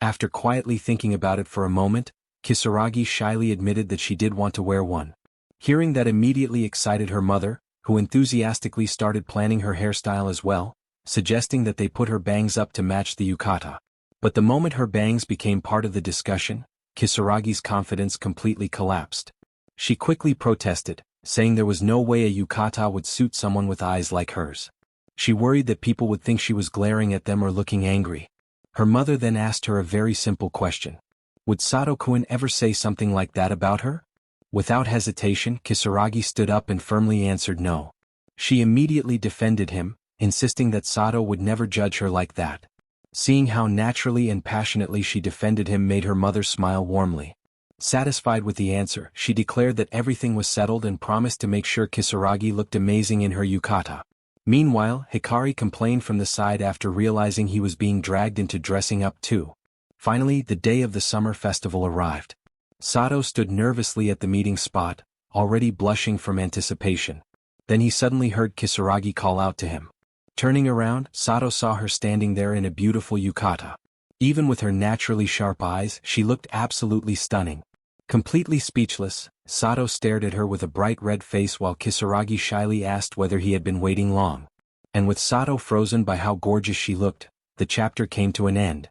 After quietly thinking about it for a moment, Kisaragi shyly admitted that she did want to wear one. Hearing that immediately excited her mother, who enthusiastically started planning her hairstyle as well, suggesting that they put her bangs up to match the yukata. But the moment her bangs became part of the discussion, Kisaragi's confidence completely collapsed. She quickly protested, saying there was no way a yukata would suit someone with eyes like hers. She worried that people would think she was glaring at them or looking angry. Her mother then asked her a very simple question. Would Sato-kun ever say something like that about her? Without hesitation, Kisaragi stood up and firmly answered no. She immediately defended him, insisting that Sato would never judge her like that. Seeing how naturally and passionately she defended him made her mother smile warmly. Satisfied with the answer, she declared that everything was settled and promised to make sure Kisaragi looked amazing in her yukata. Meanwhile, Hikari complained from the side after realizing he was being dragged into dressing up too. Finally, the day of the summer festival arrived. Sato stood nervously at the meeting spot, already blushing from anticipation. Then he suddenly heard Kisaragi call out to him. Turning around, Sato saw her standing there in a beautiful yukata. Even with her naturally sharp eyes, she looked absolutely stunning. Completely speechless, Sato stared at her with a bright red face while Kisaragi shyly asked whether he had been waiting long. And with Sato frozen by how gorgeous she looked, the chapter came to an end.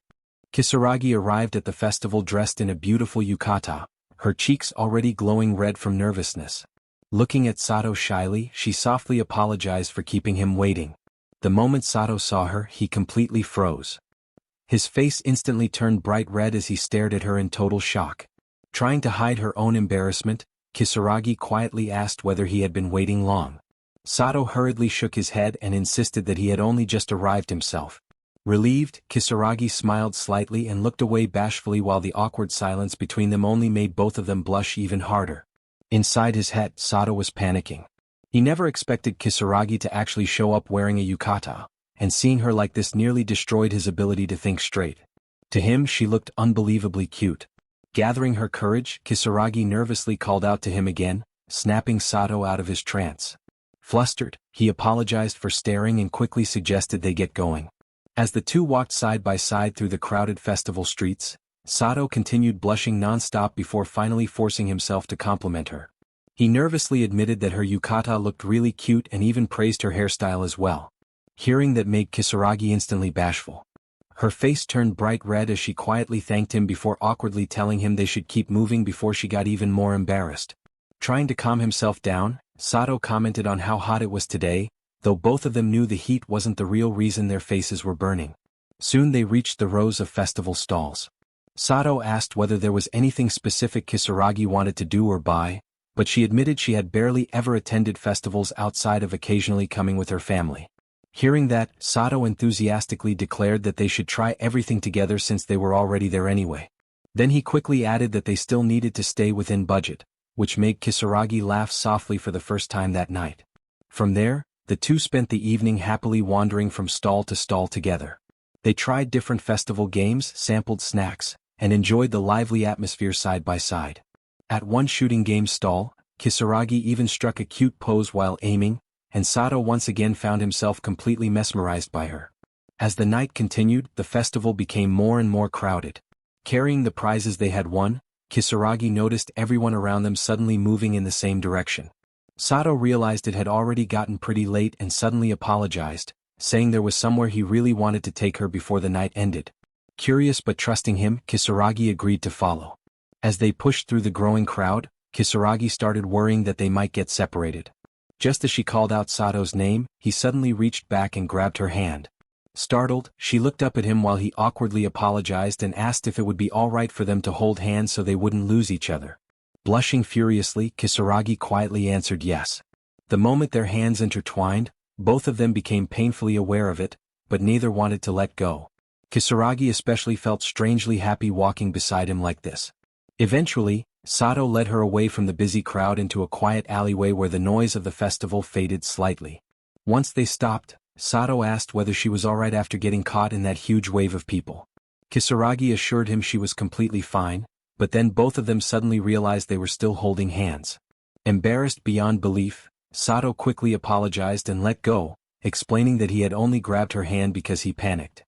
Kisaragi arrived at the festival dressed in a beautiful yukata, her cheeks already glowing red from nervousness. Looking at Sato shyly, she softly apologized for keeping him waiting. The moment Sato saw her, he completely froze. His face instantly turned bright red as he stared at her in total shock. Trying to hide her own embarrassment, Kisaragi quietly asked whether he had been waiting long. Sato hurriedly shook his head and insisted that he had only just arrived himself. Relieved, Kisaragi smiled slightly and looked away bashfully while the awkward silence between them only made both of them blush even harder. Inside his head, Sato was panicking. He never expected Kisaragi to actually show up wearing a yukata, and seeing her like this nearly destroyed his ability to think straight. To him, she looked unbelievably cute. Gathering her courage, Kisaragi nervously called out to him again, snapping Sato out of his trance. Flustered, he apologized for staring and quickly suggested they get going. As the two walked side by side through the crowded festival streets, Sato continued blushing non-stop before finally forcing himself to compliment her. He nervously admitted that her yukata looked really cute and even praised her hairstyle as well. Hearing that made Kisaragi instantly bashful. Her face turned bright red as she quietly thanked him before awkwardly telling him they should keep moving before she got even more embarrassed. Trying to calm himself down, Sato commented on how hot it was today, though both of them knew the heat wasn't the real reason their faces were burning. Soon they reached the rows of festival stalls. Sato asked whether there was anything specific Kisaragi wanted to do or buy, but she admitted she had barely ever attended festivals outside of occasionally coming with her family. Hearing that, Sato enthusiastically declared that they should try everything together since they were already there anyway. Then he quickly added that they still needed to stay within budget, which made Kisaragi laugh softly for the first time that night. From there, the two spent the evening happily wandering from stall to stall together. They tried different festival games, sampled snacks, and enjoyed the lively atmosphere side by side. At one shooting game stall, Kisaragi even struck a cute pose while aiming, and Sato once again found himself completely mesmerized by her. As the night continued, the festival became more and more crowded. Carrying the prizes they had won, Kisaragi noticed everyone around them suddenly moving in the same direction. Sato realized it had already gotten pretty late and suddenly apologized, saying there was somewhere he really wanted to take her before the night ended. Curious but trusting him, Kisaragi agreed to follow. As they pushed through the growing crowd, Kisaragi started worrying that they might get separated. Just as she called out Sato's name, he suddenly reached back and grabbed her hand. Startled, she looked up at him while he awkwardly apologized and asked if it would be all right for them to hold hands so they wouldn't lose each other. Blushing furiously, Kisaragi quietly answered yes. The moment their hands intertwined, both of them became painfully aware of it, but neither wanted to let go. Kisaragi especially felt strangely happy walking beside him like this. Eventually, Sato led her away from the busy crowd into a quiet alleyway where the noise of the festival faded slightly. Once they stopped, Sato asked whether she was alright after getting caught in that huge wave of people. Kisaragi assured him she was completely fine, but then both of them suddenly realized they were still holding hands. Embarrassed beyond belief, Sato quickly apologized and let go, explaining that he had only grabbed her hand because he panicked.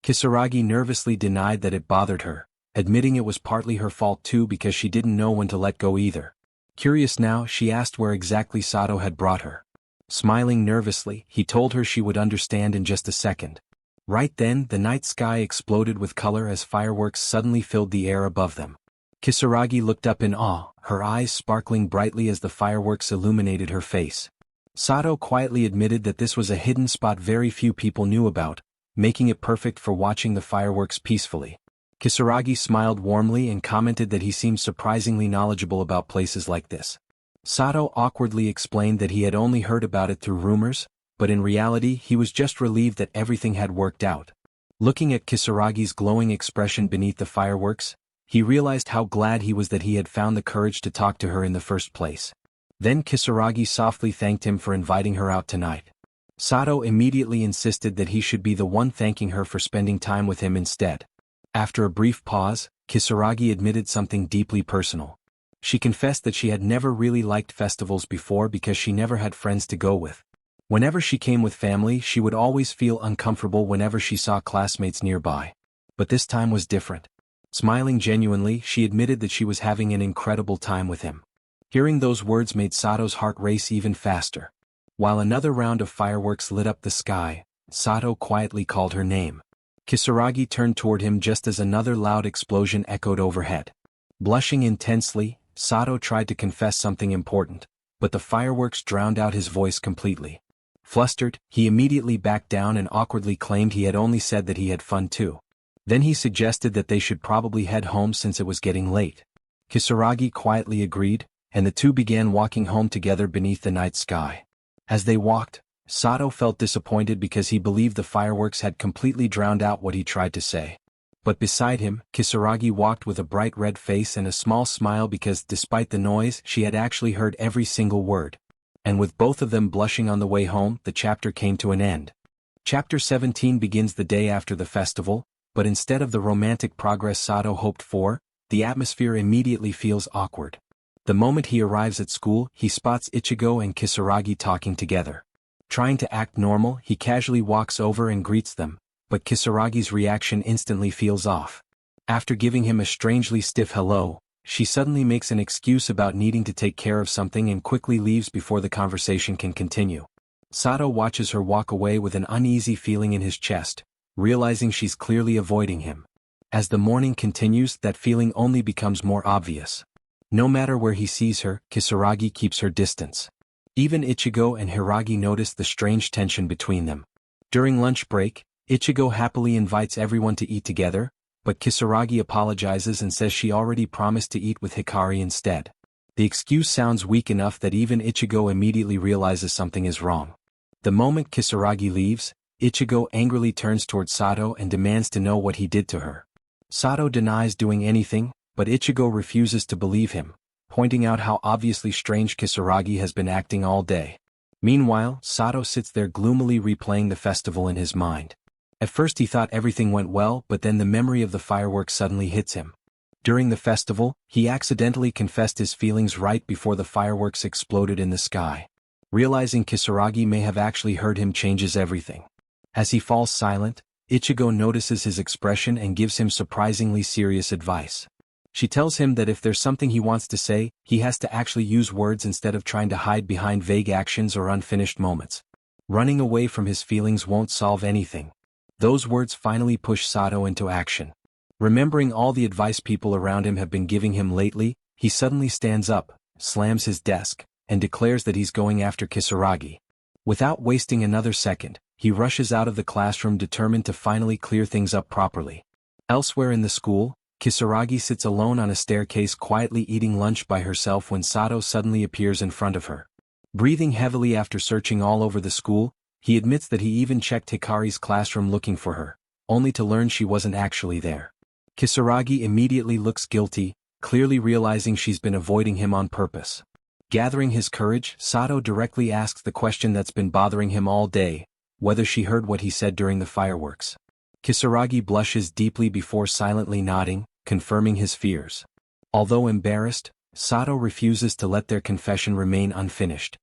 Kisaragi nervously denied that it bothered her, admitting it was partly her fault too because she didn't know when to let go either. Curious now, she asked where exactly Sato had brought her. Smiling nervously, he told her she would understand in just a second. Right then, the night sky exploded with color as fireworks suddenly filled the air above them. Kisaragi looked up in awe, her eyes sparkling brightly as the fireworks illuminated her face. Sato quietly admitted that this was a hidden spot very few people knew about, making it perfect for watching the fireworks peacefully. Kisaragi smiled warmly and commented that he seemed surprisingly knowledgeable about places like this. Sato awkwardly explained that he had only heard about it through rumors, but in reality he was just relieved that everything had worked out. Looking at Kisaragi's glowing expression beneath the fireworks, he realized how glad he was that he had found the courage to talk to her in the first place. Then Kisaragi softly thanked him for inviting her out tonight. Sato immediately insisted that he should be the one thanking her for spending time with him instead. After a brief pause, Kisaragi admitted something deeply personal. She confessed that she had never really liked festivals before because she never had friends to go with. Whenever she came with family, she would always feel uncomfortable whenever she saw classmates nearby. But this time was different. Smiling genuinely, she admitted that she was having an incredible time with him. Hearing those words made Sato's heart race even faster. While another round of fireworks lit up the sky, Sato quietly called her name. Kisaragi turned toward him just as another loud explosion echoed overhead. Blushing intensely, Sato tried to confess something important, but the fireworks drowned out his voice completely. Flustered, he immediately backed down and awkwardly claimed he had only said that he had fun too. Then he suggested that they should probably head home since it was getting late. Kisaragi quietly agreed, and the two began walking home together beneath the night sky. As they walked, Sato felt disappointed because he believed the fireworks had completely drowned out what he tried to say. But beside him, Kisaragi walked with a bright red face and a small smile because despite the noise, she had actually heard every single word. And with both of them blushing on the way home, the chapter came to an end. Chapter 17 begins the day after the festival, but instead of the romantic progress Sato hoped for, the atmosphere immediately feels awkward. The moment he arrives at school, he spots Ichigo and Kisaragi talking together. Trying to act normal, he casually walks over and greets them, but Kisaragi's reaction instantly feels off. After giving him a strangely stiff hello, she suddenly makes an excuse about needing to take care of something and quickly leaves before the conversation can continue. Sato watches her walk away with an uneasy feeling in his chest, realizing she's clearly avoiding him. As the morning continues, that feeling only becomes more obvious. No matter where he sees her, Kisaragi keeps her distance. Even Ichigo and Hiragi notice the strange tension between them. During lunch break, Ichigo happily invites everyone to eat together, but Kisaragi apologizes and says she already promised to eat with Hikari instead. The excuse sounds weak enough that even Ichigo immediately realizes something is wrong. The moment Kisaragi leaves, Ichigo angrily turns toward Sato and demands to know what he did to her. Sato denies doing anything, but Ichigo refuses to believe him, pointing out how obviously strange Kisaragi has been acting all day. Meanwhile, Sato sits there gloomily replaying the festival in his mind. At first he thought everything went well, but then the memory of the fireworks suddenly hits him. During the festival, he accidentally confessed his feelings right before the fireworks exploded in the sky. Realizing Kisaragi may have actually heard him changes everything. As he falls silent, Ichigo notices his expression and gives him surprisingly serious advice. She tells him that if there's something he wants to say, he has to actually use words instead of trying to hide behind vague actions or unfinished moments. Running away from his feelings won't solve anything. Those words finally push Sato into action. Remembering all the advice people around him have been giving him lately, he suddenly stands up, slams his desk, and declares that he's going after Kisaragi. Without wasting another second, he rushes out of the classroom determined to finally clear things up properly. Elsewhere in the school, Kisaragi sits alone on a staircase quietly eating lunch by herself when Sato suddenly appears in front of her. Breathing heavily after searching all over the school, he admits that he even checked Hikari's classroom looking for her, only to learn she wasn't actually there. Kisaragi immediately looks guilty, clearly realizing she's been avoiding him on purpose. Gathering his courage, Sato directly asks the question that's been bothering him all day, whether she heard what he said during the fireworks. Kisaragi blushes deeply before silently nodding, confirming his fears. Although embarrassed, Sato refuses to let their confession remain unfinished.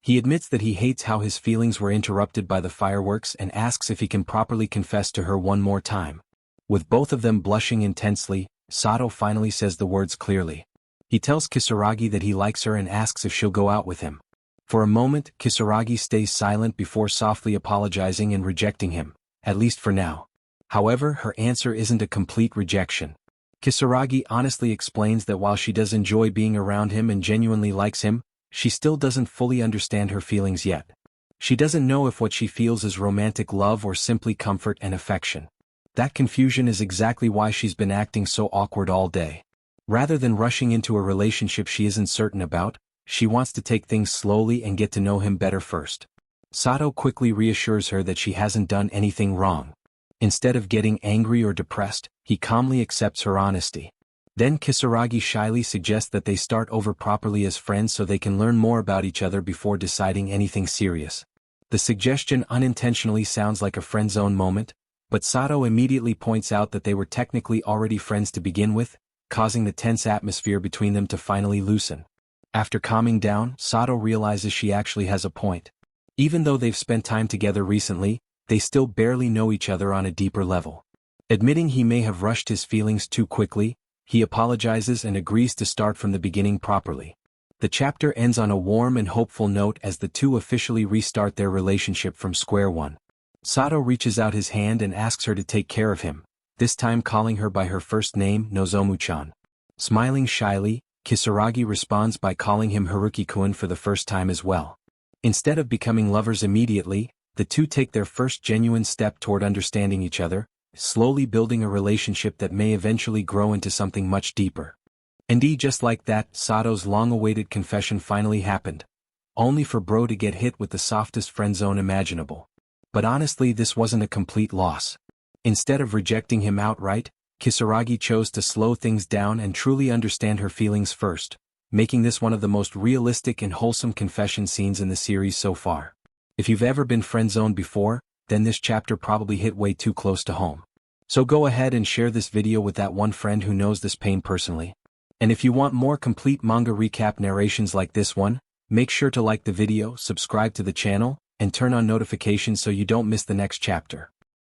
He admits that he hates how his feelings were interrupted by the fireworks and asks if he can properly confess to her one more time. With both of them blushing intensely, Sato finally says the words clearly. He tells Kisaragi that he likes her and asks if she'll go out with him. For a moment, Kisaragi stays silent before softly apologizing and rejecting him, at least for now. However, her answer isn't a complete rejection. Kisaragi honestly explains that while she does enjoy being around him and genuinely likes him, she still doesn't fully understand her feelings yet. She doesn't know if what she feels is romantic love or simply comfort and affection. That confusion is exactly why she's been acting so awkward all day. Rather than rushing into a relationship she isn't certain about, she wants to take things slowly and get to know him better first. Sato quickly reassures her that she hasn't done anything wrong. Instead of getting angry or depressed, he calmly accepts her honesty. Then Kisaragi shyly suggests that they start over properly as friends so they can learn more about each other before deciding anything serious. The suggestion unintentionally sounds like a friend-zone moment, but Sato immediately points out that they were technically already friends to begin with, causing the tense atmosphere between them to finally loosen. After calming down, Sato realizes she actually has a point. Even though they've spent time together recently, they still barely know each other on a deeper level. Admitting he may have rushed his feelings too quickly, he apologizes and agrees to start from the beginning properly. The chapter ends on a warm and hopeful note as the two officially restart their relationship from square one. Sato reaches out his hand and asks her to take care of him, this time calling her by her first name, Nozomu-chan. Smiling shyly, Kisaragi responds by calling him Haruki-kun for the first time as well. Instead of becoming lovers immediately, the two take their first genuine step toward understanding each other, slowly building a relationship that may eventually grow into something much deeper. And just like that, Sato's long-awaited confession finally happened. Only for bro to get hit with the softest friendzone imaginable. But honestly, this wasn't a complete loss. Instead of rejecting him outright, Kisaragi chose to slow things down and truly understand her feelings first, making this one of the most realistic and wholesome confession scenes in the series so far. If you've ever been friend-zoned before, then this chapter probably hit way too close to home. So go ahead and share this video with that one friend who knows this pain personally. And if you want more complete manga recap narrations like this one, make sure to like the video, subscribe to the channel, and turn on notifications so you don't miss the next chapter.